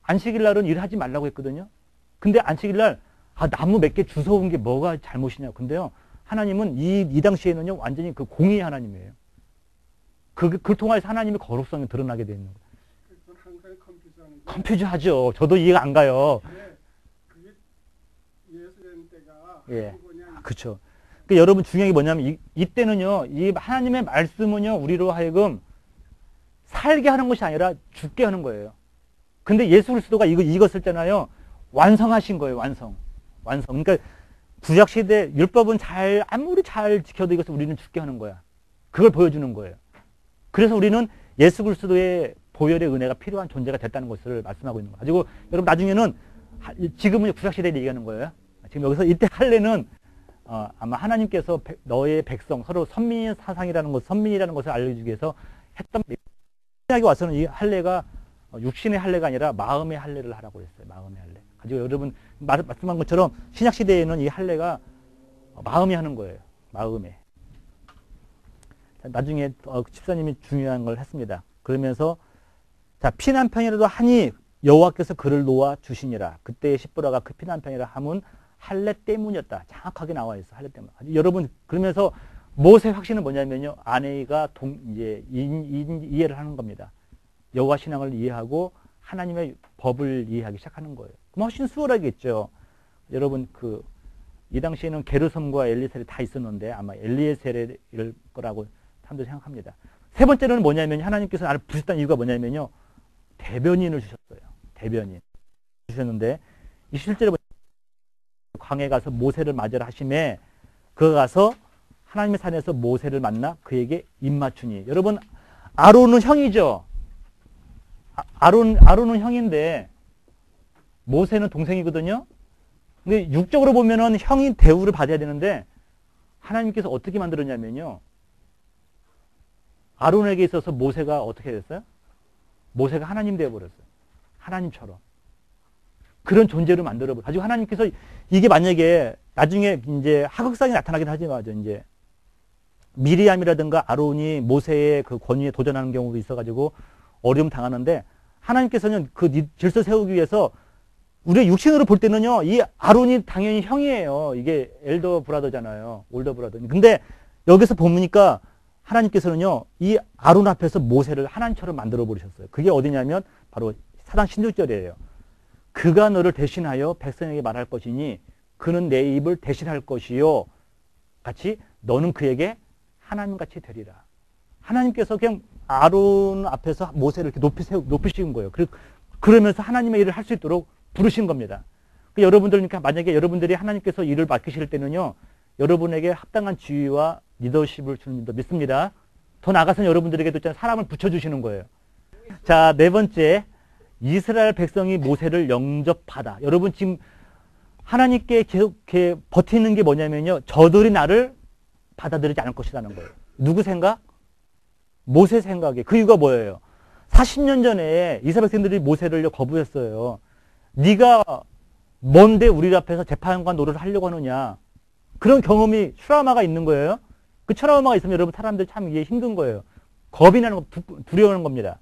안식일 날은 일하지 말라고 했거든요. 근데 안식일 날, 나무 몇 개 주워온 게 뭐가 잘못이냐. 근데요, 하나님은 이 당시에는요, 완전히 그 공의의 하나님이에요. 그걸 통해서 하나님의 거룩성이 드러나게 되는 거예요. 그건 항상 컴퓨즈 하죠. 저도 이해가 안 가요. 그게 예수님 때가 예. 그렇죠. 그러니까 여러분 중요한 게 뭐냐면 이때는요, 이 하나님의 말씀은요, 우리로 하여금 살게 하는 것이 아니라 죽게 하는 거예요. 근데 예수 그리스도가 이것을 잖아요. 완성하신 거예요. 완성. 그러니까 구약 시대 율법은 아무리 잘 지켜도 이것을 우리는 죽게 하는 거야. 그걸 보여주는 거예요. 그래서 우리는 예수 그리스도의 보혈의 은혜가 필요한 존재가 됐다는 것을 말씀하고 있는 거예요. 가지고 여러분 나중에는 지금은 구약 시대에 얘기하는 거예요. 지금 여기서 이때 할례는 아마 하나님께서 너의 백성 서로 선민이라는 것을 알려주기 위해서 했던 신약에 와서는 이 할례가 육신의 할례가 아니라 마음의 할례를 하라고 했어요. 마음의 할례. 가지고 여러분 말씀한 것처럼 신약 시대에는 이 할례가 마음이 하는 거예요. 마음에. 나중에 집사님이 중요한 걸 했습니다. 그러면서 자 피난편이라도 하니 여호와께서 그를 놓아 주시니라. 그때의 십보라가 그 피난편이라 함은 할례 때문이었다. 정확하게 나와 있어. 할례 때문. 여러분 그러면서 모세 확신은 뭐냐면요. 아내가 이제 이해를 하는 겁니다. 여호와 신앙을 이해하고 하나님의 법을 이해하기 시작하는 거예요. 그럼 훨씬 수월하겠죠. 여러분 이 당시에는 게르솜과 엘리에셀이 다 있었는데 아마 엘리에셀일 거라고 사람들이 생각합니다. 세 번째로는 뭐냐면 하나님께서 나를 부르셨다는 이유가 뭐냐면요. 대변인을 주셨어요. 대변인 주셨는데 27절에 광야에 가서 모세를 맞으라 하심에 그가 가서 하나님의 산에서 모세를 만나 그에게 입맞추니. 여러분 아론은 형이죠. 아론은 형인데 모세는 동생이거든요. 근데 육적으로 보면은 형이 대우를 받아야 되는데 하나님께서 어떻게 만들었냐면요. 아론에게 있어서 모세가 어떻게 됐어요? 모세가 하나님 되어버렸어요. 하나님처럼. 그런 존재로 만들어버렸어요. 가지고 하나님께서 이게 만약에 나중에 이제 하극상이 나타나긴 하지만 이제 미리암이라든가 아론이 모세의 그 권위에 도전하는 경우도 있어가지고 어려움 당하는데 하나님께서는 그 질서 세우기 위해서 우리가 육신으로 볼 때는요, 이 아론이 당연히 형이에요. 이게 엘더 브라더잖아요. 올더 브라더. 근데 여기서 보니까 하나님께서는요, 이 아론 앞에서 모세를 하나님처럼 만들어 버리셨어요. 그게 어디냐면 바로 사장 16절이에요. 그가 너를 대신하여 백성에게 말할 것이니 그는 내 입을 대신할 것이요. 같이 너는 그에게 하나님같이 되리라. 하나님께서 그냥 아론 앞에서 모세를 이렇게 높이신 거예요. 그러면서 하나님의 일을 할 수 있도록 부르신 겁니다. 여러분들, 만약에 여러분들이 하나님께서 일을 맡기실 때는요, 여러분에게 합당한 지위와 리더십을 주는 줄 믿습니다. 더 나아가서는 여러분들에게도 사람을 붙여주시는 거예요. 자, 네 번째, 이스라엘 백성이 모세를 영접하다. 여러분 지금 하나님께 계속 이렇게 버티는 게 뭐냐면요, 저들이 나를 받아들이지 않을 것이라는 거예요. 누구 생각? 모세 생각에. 그 이유가 뭐예요? 40년 전에 이스라엘 백성들이 모세를 거부했어요. 네가 뭔데 우리 앞에서 재판관 노릇을 하려고 하느냐. 그런 경험이 트라우마가 있는 거예요. 그 트라우마가 있으면 여러분 사람들 참 이게 힘든 거예요. 겁이 나는 거, 두려워하는 겁니다.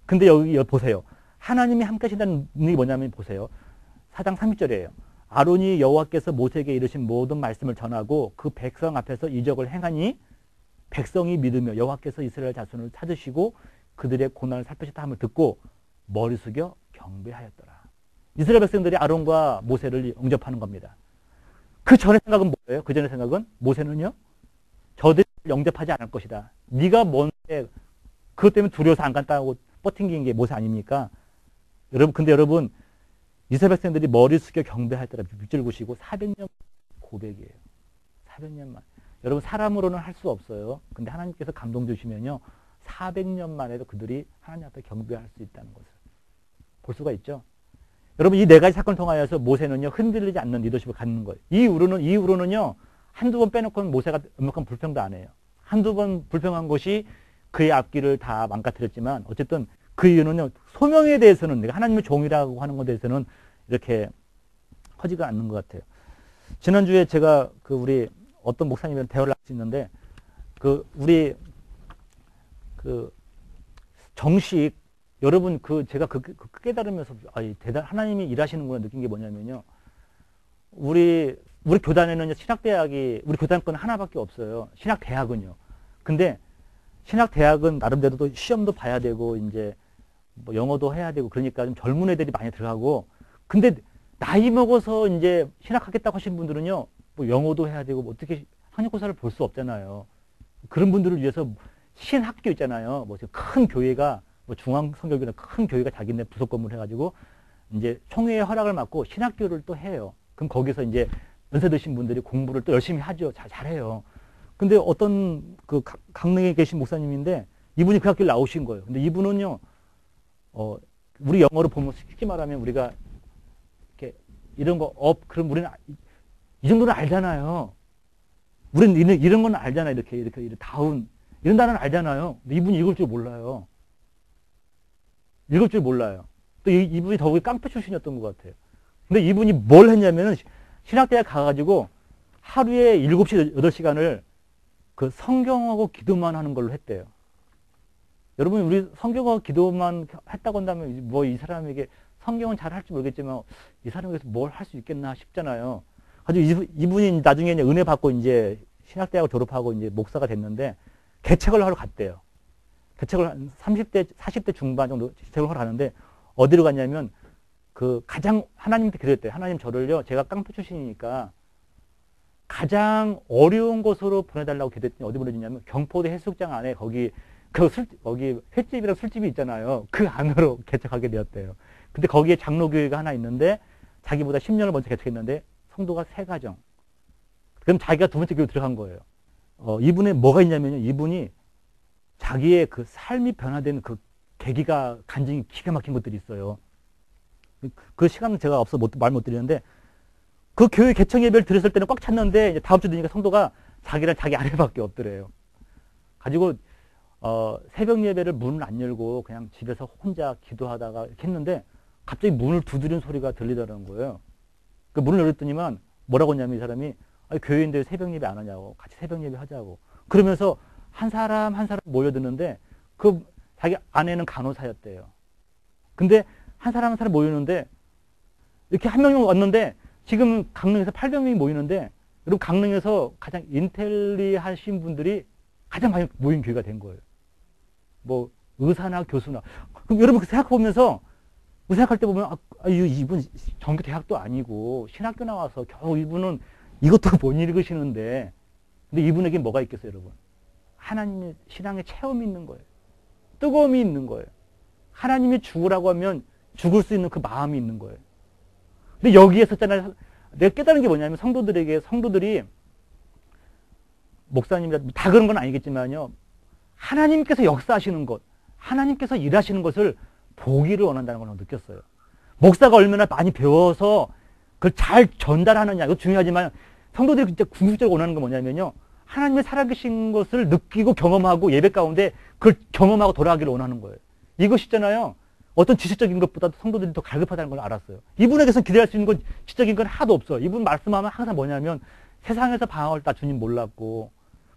근데 여기 보세요. 하나님이 함께 하신다는 게 뭐냐면 보세요. 4장 30절이에요. 아론이 여호와께서 모세에게 이르신 모든 말씀을 전하고 그 백성 앞에서 이적을 행하니 백성이 믿으며 여호와께서 이스라엘 자손을 찾으시고 그들의 고난을 살피셨다 함을 듣고 머리 숙여 경배하였더라. 이스라엘 백성들이 아론과 모세를 영접하는 겁니다. 그 전의 생각은 뭐예요? 그 전의 생각은 모세는요, 저들을 영접하지 않을 것이다. 네가 뭔데 그것 때문에 두려워서 안 간다고 뻗팅긴 게 모세 아닙니까? 근데 여러분 이스라엘 백성들이 머리 숙여 경배하였더라. 밑줄 보시고 400년 고백이에요. 400년만. 여러분 사람으로는 할 수 없어요. 근데 하나님께서 감동 주시면요, 400년 만에도 그들이 하나님 앞에 경배할 수 있다는 것을 볼 수가 있죠. 여러분 이 네 가지 사건을 통하여서 모세는요, 흔들리지 않는 리더십을 갖는 거예요. 이후로는요, 한두 번 빼놓고는 모세가 엄격한 불평도 안 해요. 한두 번 불평한 것이 그의 앞길을 다 망가뜨렸지만 어쨌든 그 이유는요, 소명에 대해서는 내가 하나님의 종이라고 하는 것에 대해서는 이렇게 허지가 않는 것 같아요. 지난주에 제가 우리 어떤 목사님이랑 대화를 할 수 있는데 우리 정식 여러분 제가 깨달으면서 하나님이 일하시는구나 느낀 게 뭐냐면요, 우리 교단에는 신학대학이 우리 교단권은 하나밖에 없어요. 신학대학은요. 근데 신학대학은 나름대로 또 시험도 봐야 되고 이제 뭐 영어도 해야 되고 그러니까 좀 젊은 애들이 많이 들어가고, 근데 나이 먹어서 이제 신학하겠다고 하신 분들은요, 뭐 영어도 해야 되고 뭐 어떻게 학력고사를 볼 수 없잖아요. 그런 분들을 위해서 신학교 있잖아요. 뭐 큰 교회가 뭐 중앙성결교나 큰 교회가 자기네 부속 건물 해가지고 이제 총회의 허락을 받고 신학교를 또 해요. 그럼 거기서 이제 연세 드신 분들이 공부를 또 열심히 하죠. 잘해요. 근데 어떤 강릉에 계신 목사님인데 이분이 그 학교를 나오신 거예요. 근데 이분은요, 우리 영어로 보면 쉽게 말하면 우리가 이렇게 이런 거 그럼 우리는 이 정도는 알잖아요. 우리는 이런 건 알잖아요. 이렇게 다운 이런 단어는 알잖아요. 근데 이분이 읽을 줄 몰라요. 읽을 줄 몰라요. 또 이분이 더욱이 깡패 출신이었던 것 같아요. 근데 이분이 뭘 했냐면은 신학대학 가가지고 하루에 7시, 8시간을 그 성경하고 기도만 하는 걸로 했대요. 여러분, 우리 성경하고 기도만 했다고 한다면 뭐 이 사람에게 성경은 잘 할지 모르겠지만 이 사람에게서 뭘 할 수 있겠나 싶잖아요. 이분이 나중에 이제 은혜 받고 이제 신학대학을 졸업하고 이제 목사가 됐는데 개척을 하러 갔대요. 개척을 한 30대, 40대 중반 정도 개척을 하러 가는데 어디로 갔냐면 그 가장 하나님한테 그랬대요. 하나님 저를요, 제가 깡패 출신이니까 가장 어려운 곳으로 보내달라고 기도했더니 어디 보내주냐면 경포대 해수욕장 안에 거기 횟집이랑 술집이 있잖아요. 그 안으로 개척하게 되었대요. 근데 거기에 장로교회가 하나 있는데 자기보다 10년을 먼저 개척했는데 성도가 3가정. 그럼 자기가 두 번째 교회 들어간 거예요. 이분의 뭐가 있냐면요. 이분이 자기의 그 삶이 변화된 그 계기가 간증이 기가 막힌 것들이 있어요. 그 시간은 제가 없어 말 못 드리는데 그 교회 개척 예배를 드렸을 때는 꽉 찼는데 이제 다음 주 되니까 성도가 자기랑 자기 아내밖에 없더래요. 가지고 새벽 예배를 문을 안 열고 그냥 집에서 혼자 기도하다가 이렇게 했는데 갑자기 문을 두드리는 소리가 들리더라는 거예요. 그 문을 열었더니만 뭐라고 했냐면 이 사람이 아니, 교회인데 새벽 예배 안 하냐고 같이 새벽 예배 하자고 그러면서 한 사람 한 사람 모여드는데 그 자기 아내는 간호사였대요. 근데 한 사람 한 사람 모이는데 이렇게 한 명이 왔는데 지금 강릉에서 800명이 모이는데 여러분 강릉에서 가장 인텔리하신 분들이 가장 많이 모인 교회가 된 거예요. 뭐 의사나 교수나. 그럼 여러분 생각해보면서 생각할 때 보면 이분 전교 대학도 아니고 신학교 나와서 겨우 이분은 이것도 못 읽으시는데 근데 이분에게 뭐가 있겠어요 여러분? 하나님의 신앙의 체험이 있는 거예요. 뜨거움이 있는 거예요. 하나님이 죽으라고 하면 죽을 수 있는 그 마음이 있는 거예요. 근데 여기에서 있잖아요. 내가 깨달은 게 뭐냐면 성도들이 목사님이라 다 그런 건 아니겠지만요. 하나님께서 역사하시는 것, 하나님께서 일하시는 것을 보기를 원한다는 걸 느꼈어요. 목사가 얼마나 많이 배워서 그걸 잘 전달하느냐, 이거 중요하지만 성도들이 진짜 궁극적으로 원하는 건 뭐냐면요. 하나님의 살아계신 것을 느끼고 경험하고 예배 가운데 그걸 경험하고 돌아가기를 원하는 거예요. 이것이 있잖아요. 어떤 지식적인 것보다도 성도들이 더 갈급하다는 걸 알았어요. 이분에게서 기대할 수 있는 건 지적인 건 하나도 없어요. 이분 말씀하면 항상 뭐냐면 세상에서 방황을 다 주님 몰랐고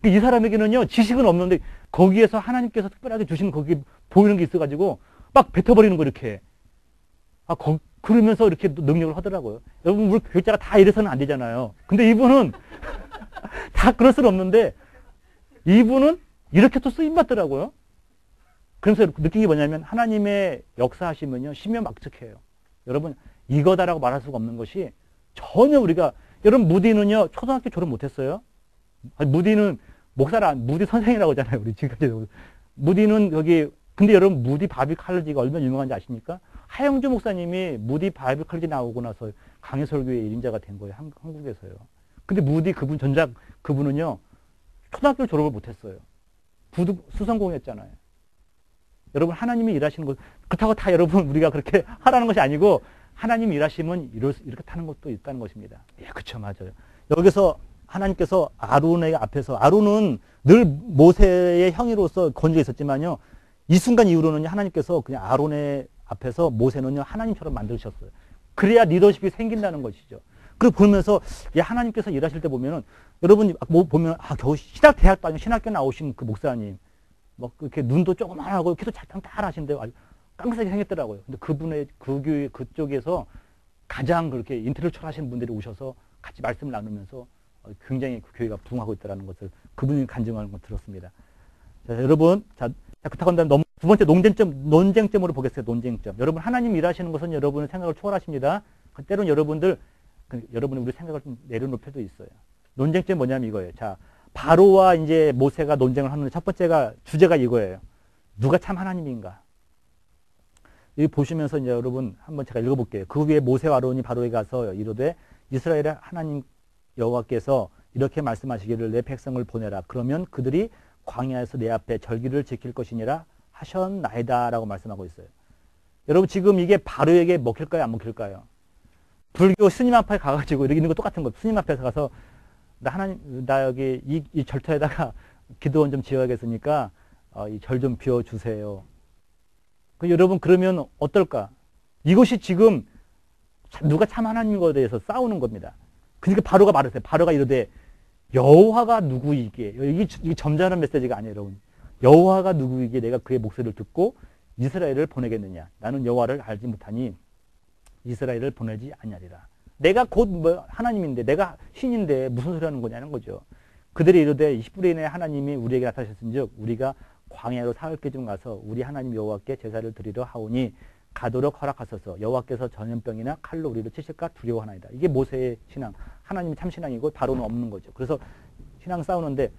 이 사람에게는요 지식은 없는데 거기에서 하나님께서 특별하게 주시는 거기 보이는 게 있어가지고 막 뱉어버리는 거 이렇게 그러면서 이렇게 능력을 하더라고요. 여러분 우리 교육자가 다 이래서는 안 되잖아요. 근데 이분은 다 그럴 수는 없는데 이분은 이렇게 또 쓰임 받더라고요. 그래서 느낀 게 뭐냐면 하나님의 역사하시면요 신묘막측해요. 여러분 이거다라고 말할 수가 없는 것이 전혀 우리가 여러분 무디는요 초등학교 졸업 못했어요. 무디는 무디 선생이라고 하잖아요. 우리 지금까지 무디는 여기 근데 여러분 무디 바이블 칼리지가 얼마나 유명한지 아십니까? 하영주 목사님이 무디 바이블 칼리지 나오고 나서 강해설교의 1인자가 된 거예요. 한국에서요. 근데 무디 그분은요 초등학교 졸업을 못했어요. 수성공했잖아요. 여러분 하나님이 일하시는 것 그렇다고 다 여러분 우리가 그렇게 하라는 것이 아니고 하나님이 일하시면 이렇게 타는 것도 있다는 것입니다. 예, 그렇죠, 맞아요. 여기서 하나님께서 아론의 앞에서 아론은 늘 모세의 형이로서 건조해 있었지만요. 이 순간 이후로는 하나님께서 그냥 아론의 앞에서 모세는요 하나님처럼 만드셨어요. 그래야 리더십이 생긴다는 것이죠. 그리고 보면서 하나님께서 일하실 때 보면은 여러분 보면 겨우 신학대학도 아니고 신학교 나오신 그 목사님 막 이렇게 눈도 조그만하고 키도 잘하시는데 아주 깡싸게 생겼더라고요. 근데 그분의 그 교회 그쪽에서 가장 그렇게 인텔렉츄얼 하신 분들이 오셔서 같이 말씀을 나누면서 굉장히 그 교회가 부흥하고 있다는 것을 그분이 간증하는 걸 들었습니다. 자, 여러분, 그렇다고 한다면 두 번째 논쟁점으로 보겠습니다. 논쟁점. 여러분, 하나님 일하시는 것은 여러분의 생각을 초월하십니다. 때로는 여러분이 우리 생각을 좀 내려놓을 필요도 있어요. 논쟁점 뭐냐면 이거예요. 자, 바로와 이제 모세가 논쟁을 하는데 첫 번째가 주제가 이거예요. 누가 참 하나님인가? 여기 보시면서 이제 여러분 한번 제가 읽어볼게요. 그 위에 모세와 아론이 바로에 가서 이르되 이스라엘의 하나님 여호와께서 이렇게 말씀하시기를 내 백성을 보내라. 그러면 그들이 광야에서 내 앞에 절기를 지킬 것이니라 하셨나이다라고 말씀하고 있어요. 여러분 지금 이게 바로에게 먹힐까요? 안 먹힐까요? 불교 스님 앞에 가가지고 이렇게 있는 거 똑같은 거. 스님 앞에서 가서 나 여기 이 절터에다가 기도원 좀 지어야겠으니까 이 절 좀 비워주세요. 여러분 그러면 어떨까? 이것이 지금 누가 참 하나님인 것에 대해서 싸우는 겁니다. 그러니까 바로가 말했어요. 바로가 이르되 여호와가 누구이게 이게 점잖은 메시지가 아니에요. 여러분. 여호와가 누구이게 내가 그의 목소리를 듣고 이스라엘을 보내겠느냐. 나는 여호와를 알지 못하니 이스라엘을 보내지 아니하리라. 내가 곧 뭐 하나님인데, 내가 신인데 무슨 소리 하는 거냐는 거죠. 그들이 이르되 20불의 인에 하나님이 우리에게 나타나셨은즉 우리가 광야로 사흘 좀 가서 우리 하나님 여호와께 제사를 드리려 하오니 가도록 허락하소서. 여호와께서 전염병이나 칼로 우리를 치실까 두려워하나이다. 이게 모세의 신앙. 하나님이 참 신앙이고 바로는 없는 거죠. 그래서 신앙 싸우는데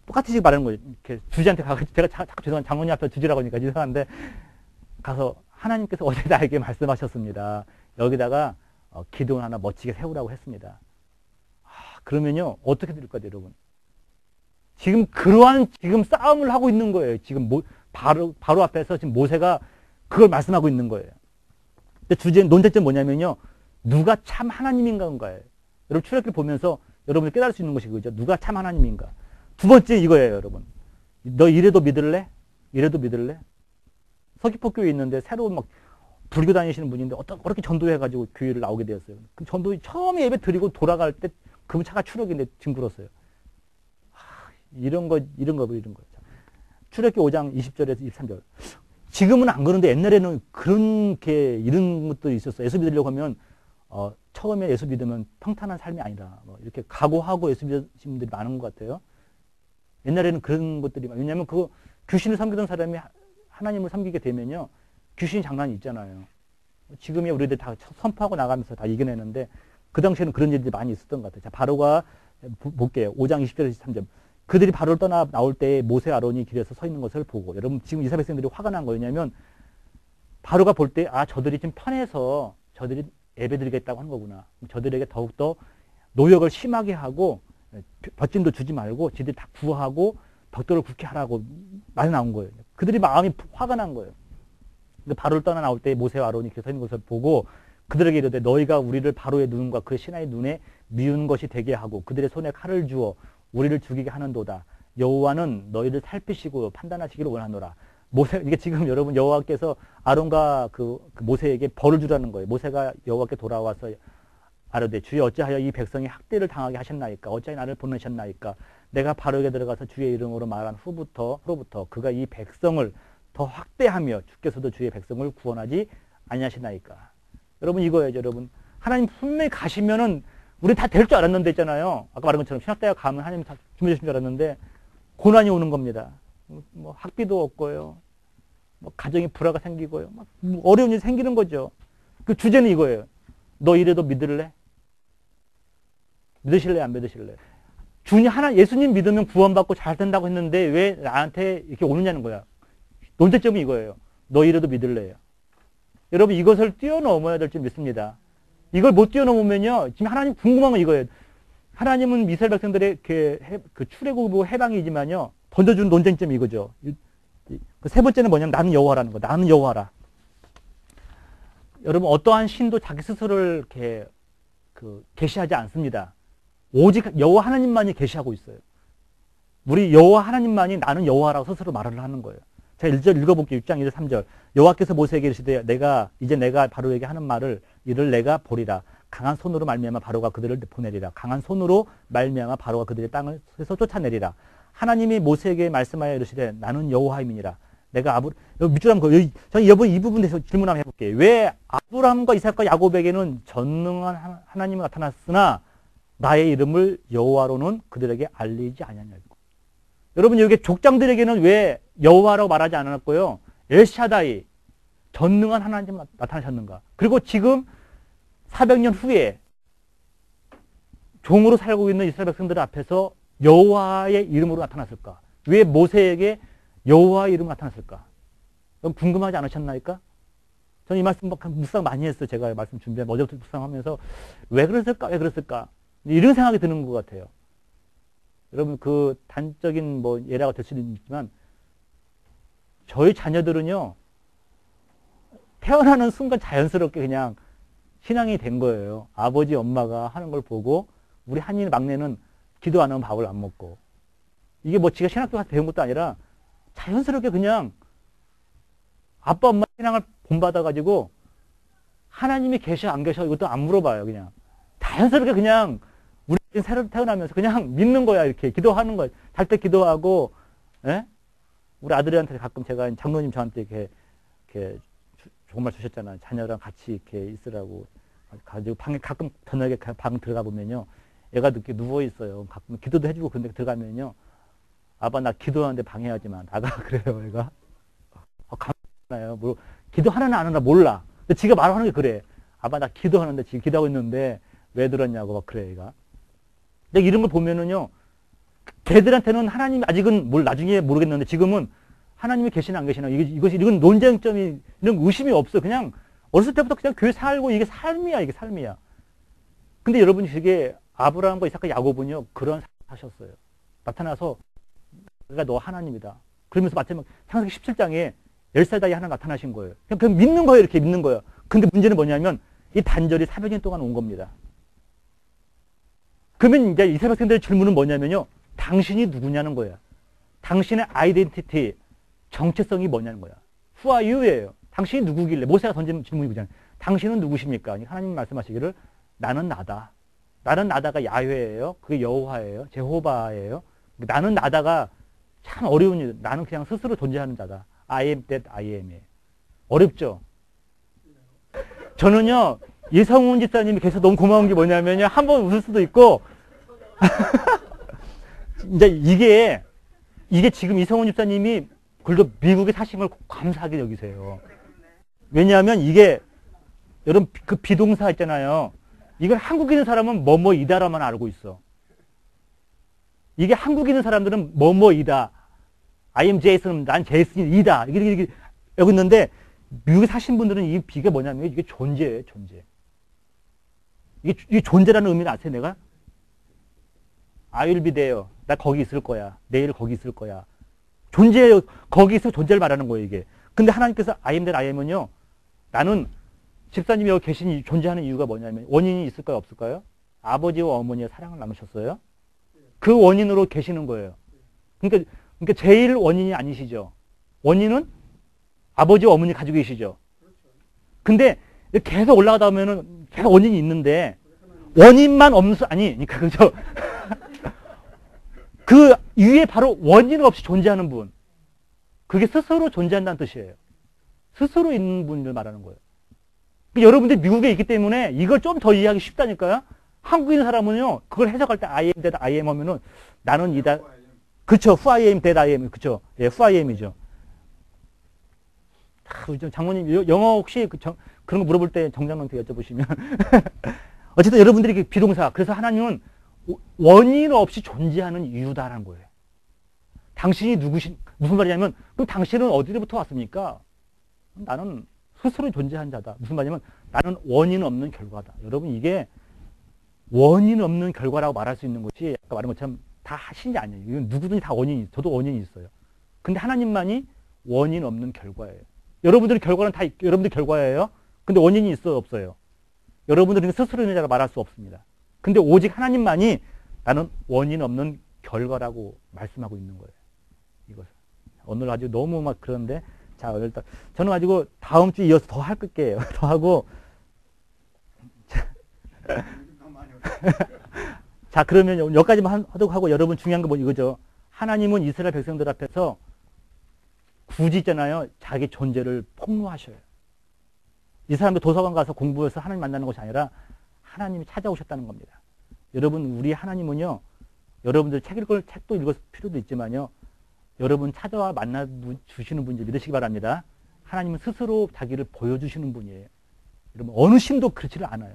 똑같이 말하는 거예요. 이렇게 주지한테 가서 제가 자꾸 죄송한 장로님 앞에 주지라고 하니까 이상한데 가서 하나님께서 어제 나에게 말씀하셨습니다. 여기다가 기둥 하나 멋지게 세우라고 했습니다. 그러면요 어떻게 될 거예요, 여러분? 지금 그러한 지금 싸움을 하고 있는 거예요. 지금 바로 앞에서 지금 모세가 그걸 말씀하고 있는 거예요. 근데 주제 논쟁점 뭐냐면요, 누가 참 하나님인가인가요? 여러분 출애굽기 보면서 여러분이 깨달을 수 있는 것이 그죠. 누가 참 하나님인가? 두 번째 이거예요, 여러분. 너 이래도 믿을래? 이래도 믿을래? 서귀포교에 있는데 새로운 막 불교 다니시는 분인데 어떻게 전도해가지고 교회를 나오게 되었어요. 그 전도 처음에 예배 드리고 돌아갈 때 그 차가 추락인데 징그러웠어요. 이런 거. 출애굽기 5장 20절에서 23절. 지금은 안 그런데 옛날에는 이런 것들이 있었어요. 예수 믿으려고 하면 처음에 예수 믿으면 평탄한 삶이 아니라 뭐 이렇게 각오하고 예수 믿으신 분들이 많은 것 같아요. 옛날에는 그런 것들이 왜냐하면 그 귀신을 섬기던 사람이 하나님을 섬기게 되면요 귀신 장난이 있잖아요. 지금이야 우리들 다 선포하고 나가면서 다 이겨내는데 그 당시에는 그런 일들이 많이 있었던 것 같아요. 자, 바로가 볼게요. 5장 20절에서 23절. 그들이 바로를 떠나 나올 때 모세 아론이 길에서 서 있는 것을 보고, 여러분 지금 이스라엘 백성들이 화가 난 거냐면 바로가 볼 때 저들이 지금 편해서 저들이 예배드리겠다고 하는 거구나. 저들에게 더욱더 노역을 심하게 하고 벼짐도 주지 말고 지들이 다 구하고 벽돌을 굳게 하라고 말이 나온 거예요. 그들이 마음이 화가 난 거예요. 바로를 떠나 나올 때 모세와 아론이 길에 서 있는 것을 보고 그들에게 이르되 너희가 우리를 바로의 눈과 그 신하의 눈에 미운 것이 되게 하고 그들의 손에 칼을 주어 우리를 죽이게 하는도다. 여호와는 너희를 살피시고 판단하시기를 원하노라. 이게 지금 여러분 여호와께서 아론과 그 모세에게 벌을 주라는 거예요. 모세가 여호와께 돌아와서 아뢰되 주여 어찌하여 이 백성이 학대를 당하게 하셨나이까? 어찌하여 나를 보내셨나이까? 내가 바로에게 들어가서 주의 이름으로 말한 후로부터 그가 이 백성을 더 확대하며 주께서도 주의 백성을 구원하지 아니하시나이까? 여러분 이거예요, 여러분. 하나님 분명히 가시면은 우리 다 될 줄 알았는데 있잖아요. 아까 말한 것처럼 신학대학 가면 하나님 다 준비해 주신 줄 알았는데 고난이 오는 겁니다. 뭐 학비도 없고요. 뭐 가정에 불화가 생기고요. 막 어려운 일이 생기는 거죠. 그 주제는 이거예요. 너 이래도 믿을래? 믿으실래? 안 믿으실래? 예수님 믿으면 구원받고 잘 된다고 했는데 왜 나한테 이렇게 오느냐는 거야. 논쟁점이 이거예요. 너 이래도 믿을래요? 여러분 이것을 뛰어넘어야 될 줄 믿습니다. 이걸 못 뛰어넘으면요. 지금 하나님 궁금한 건 이거예요. 하나님은 이스라엘 백성들의 그 출애굽 해방이지만요. 던져준 논쟁점이 이거죠. 그 세 번째는 뭐냐면 나는 여호와라는 거. 나는 여호와라. 여러분 어떠한 신도 자기 스스로를 이렇게 계시하지 않습니다. 오직 여호와 하나님만이 계시하고 있어요. 우리 여호와 하나님만이 나는 여호와라고 스스로 말을 하는 거예요. 제가 1절 읽어볼게요. 6장 1절 3절. 여호와께서 모세에게 이르시되 이제 내가 바로에게 하는 말을 이를 내가 보리라. 강한 손으로 말미암아 바로가 그들을 보내리라. 강한 손으로 말미암아 바로가 그들의 땅에서 쫓아내리라. 하나님이 모세에게 말씀하여 이르시되 나는 여호와임이니라. 내가 밑줄 한번 저는 이 부분에서 질문 한번 해볼게요. 왜 아브라함과 이삭과 야곱에게는 전능한 하나님이 나타났으나 나의 이름을 여호와로는 그들에게 알리지 아니하냐고. 여러분 여기 족장들에게는 왜 여호와라고 말하지 않았고요. 엘샤다이 전능한 하나님이 나타나셨는가. 그리고 지금 400년 후에 종으로 살고 있는 이스라엘 백성들 앞에서 여호와의 이름으로 나타났을까? 왜 모세에게 여호와의 이름으로 나타났을까? 여러분 궁금하지 않으셨나이까? 저는 이 말씀 묵상 많이 했어요. 제가 말씀 준비하면 어제부터 묵상하면서 왜 그랬을까? 이런 생각이 드는 것 같아요. 여러분 그 단적인 예라가 될 수는 있지만 저희 자녀들은요 태어나는 순간 자연스럽게 그냥 신앙이 된 거예요. 아버지 엄마가 하는 걸 보고 우리 한인 막내는 기도 안 하면 밥을 안 먹고 이게 지가 신학교 가서 배운 것도 아니라 자연스럽게 그냥 아빠 엄마 신앙을 본받아가지고 하나님이 계셔 안 계셔 이것도 안 물어봐요. 그냥 자연스럽게 그냥 우리 새로 태어나면서 그냥 믿는 거야. 이렇게 기도하는 거야. 잘 때 기도하고 우리 아들한테 가끔 제가 장로님 저한테 이렇게 좋은 말 주셨잖아요. 자녀랑 같이 이렇게 있으라고 가지고 방에 가끔 저녁에 방 들어가 보면요. 애가 늦게 누워 있어요. 가끔 기도도 해주고 그런데 들어가면요. 아빠 나 기도하는데 방해하지만 나가 그래요. 애가. 감사해요. 뭐 기도하나 안 하나 몰라. 근데 지가 말하는 게 그래. 아빠 나 기도하는데 지금 기도하고 있는데 왜 들었냐고 막 그래 애가. 근데 이런 걸 보면은요. 걔들한테는 하나님이 아직은 나중에 모르겠는데 지금은 하나님이 계시나 안 계시나 이건 논쟁점이 이런 의심이 없어. 그냥 어렸을 때부터 그냥 교회 살고 이게 삶이야. 이게 삶이야. 근데 여러분이 그게 아브라함과 이삭과 야곱은요. 그런 하셨어요. 나타나서 내가 너 하나님이다. 그러면서 마지막 창세기 17장에 10살 나이에 하나 나타나신 거예요. 그냥 믿는 거예요. 이렇게 믿는 거예요. 근데 문제는 뭐냐면 이 단절이 400년 동안 온 겁니다. 그러면 이제 이스라엘 백성들의 질문은 뭐냐면요. 당신이 누구냐는 거야. 당신의 아이덴티티, 정체성이 뭐냐는 거야. Who are you예요. 당신이 누구길래 모세가 던진 질문이 그잖아요. 당신은 누구십니까? 하나님 말씀하시기를 나는 나다. 나는 나다가 야훼예요. 그게 여호와예요. 제호바예요. 나는 나다가 참 어려운 일. 나는 그냥 스스로 존재하는 자다. I am that I am이에요. 어렵죠? 저는요. 이성훈 집사님이 계속 너무 고마운 게 뭐냐면요. 한 번 웃을 수도 있고 이제 이게 지금 이성훈 집사님이 그래도 미국에 사신 걸 감사하게 여기세요. 왜냐하면 이게 여러분 그 비동사 있잖아요. 이걸 한국에 있는 사람은 뭐뭐이다라만 알고 있어. 이게 한국에 있는 사람들은 뭐뭐이다. I am Jason, 난 제이슨이다. 이게 여기 있는데 미국에 사신 분들은 이 비가 뭐냐면 이게 존재예요, 존재. 이게 존재라는 의미를 아세요, 내가? I will be there. 나 거기 있을 거야. 내일 거기 있을 거야. 존재, 거기서 존재를 말하는 거예요, 이게. 근데 하나님께서 I am that I am은요, 나는 집사님이 여기 계신 존재하는 이유가 뭐냐면 원인이 있을까요, 없을까요? 아버지와 어머니의 사랑을 나누셨어요. 그 원인으로 계시는 거예요. 그러니까 제일 원인이 아니시죠. 원인은 아버지와 어머니 가지고 계시죠. 근데 계속 올라가다 보면은 계속 원인이 있는데 원인만 그러니까 그죠. 그 위에 바로 원인 없이 존재하는 분. 그게 스스로 존재한다는 뜻이에요. 스스로 있는 분을 말하는 거예요. 그러니까 여러분들 미국에 있기 때문에 이걸 좀 더 이해하기 쉽다니까요. 한국에 있는 사람은요, 그걸 해석할 때 I am that I am 하면은 나는 이다. 그쵸. Who I am that I am. 그쵸. 예, Who I am이죠. 장모님, 영어 혹시 그런 거 물어볼 때 정장님한테 여쭤보시면. 어쨌든 여러분들이 비동사. 그래서 하나님은 원인 없이 존재하는 이유다라는 거예요. 당신이 무슨 말이냐면, 그럼 당신은 어디로부터 왔습니까? 나는 스스로 존재한 자다. 무슨 말이냐면, 나는 원인 없는 결과다. 여러분, 이게 원인 없는 결과라고 말할 수 있는 것이, 아까 말한 것처럼 다 하신 게 아니에요. 이건 누구든지 다 원인이, 저도 원인이 있어요. 근데 하나님만이 원인 없는 결과예요. 여러분들의 결과는 다 여러분들 결과예요. 근데 원인이 있어요, 없어요? 여러분들은 스스로 있는 자라 말할 수 없습니다. 근데 오직 하나님만이 나는 원인 없는 결과라고 말씀하고 있는 거예요. 이것을. 오늘 아주 너무 막 그런데, 자, 일단, 저는 가지고 다음 주에 이어서 더 할 거예요. 더 하고. 자, 그러면 여기까지만 하도록 하고, 여러분 중요한 거 뭐 이거죠. 하나님은 이스라엘 백성들 앞에서 굳이 있잖아요. 자기 존재를 폭로하셔요. 이 사람들 도서관 가서 공부해서 하나님 만나는 것이 아니라 하나님이 찾아오셨다는 겁니다. 여러분, 우리 하나님은요, 여러분들 책도 읽을 필요도 있지만요, 여러분 찾아와 만나 주시는 분인지 믿으시기 바랍니다. 하나님은 스스로 자기를 보여주시는 분이에요. 여러분, 어느 신도 그렇지를 않아요.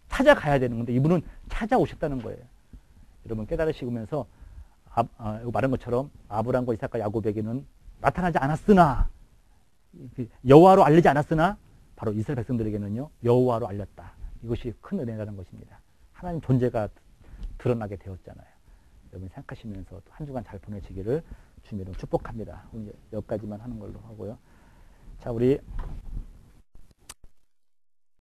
찾아가야 되는 건데, 이분은 찾아오셨다는 거예요. 여러분, 깨달으시면서, 말한 것처럼, 아브라함과 이삭과 야곱에게는 나타나지 않았으나, 여호와로 알리지 않았으나, 바로 이스라엘 백성들에게는요, 여호와로 알렸다. 이것이 큰 은혜라는 것입니다. 하나님 존재가 드러나게 되었잖아요. 여러분 생각하시면서 한 주간 잘 보내시기를 주님으로 축복합니다. 오늘 여기까지만 하는 걸로 하고요. 자, 우리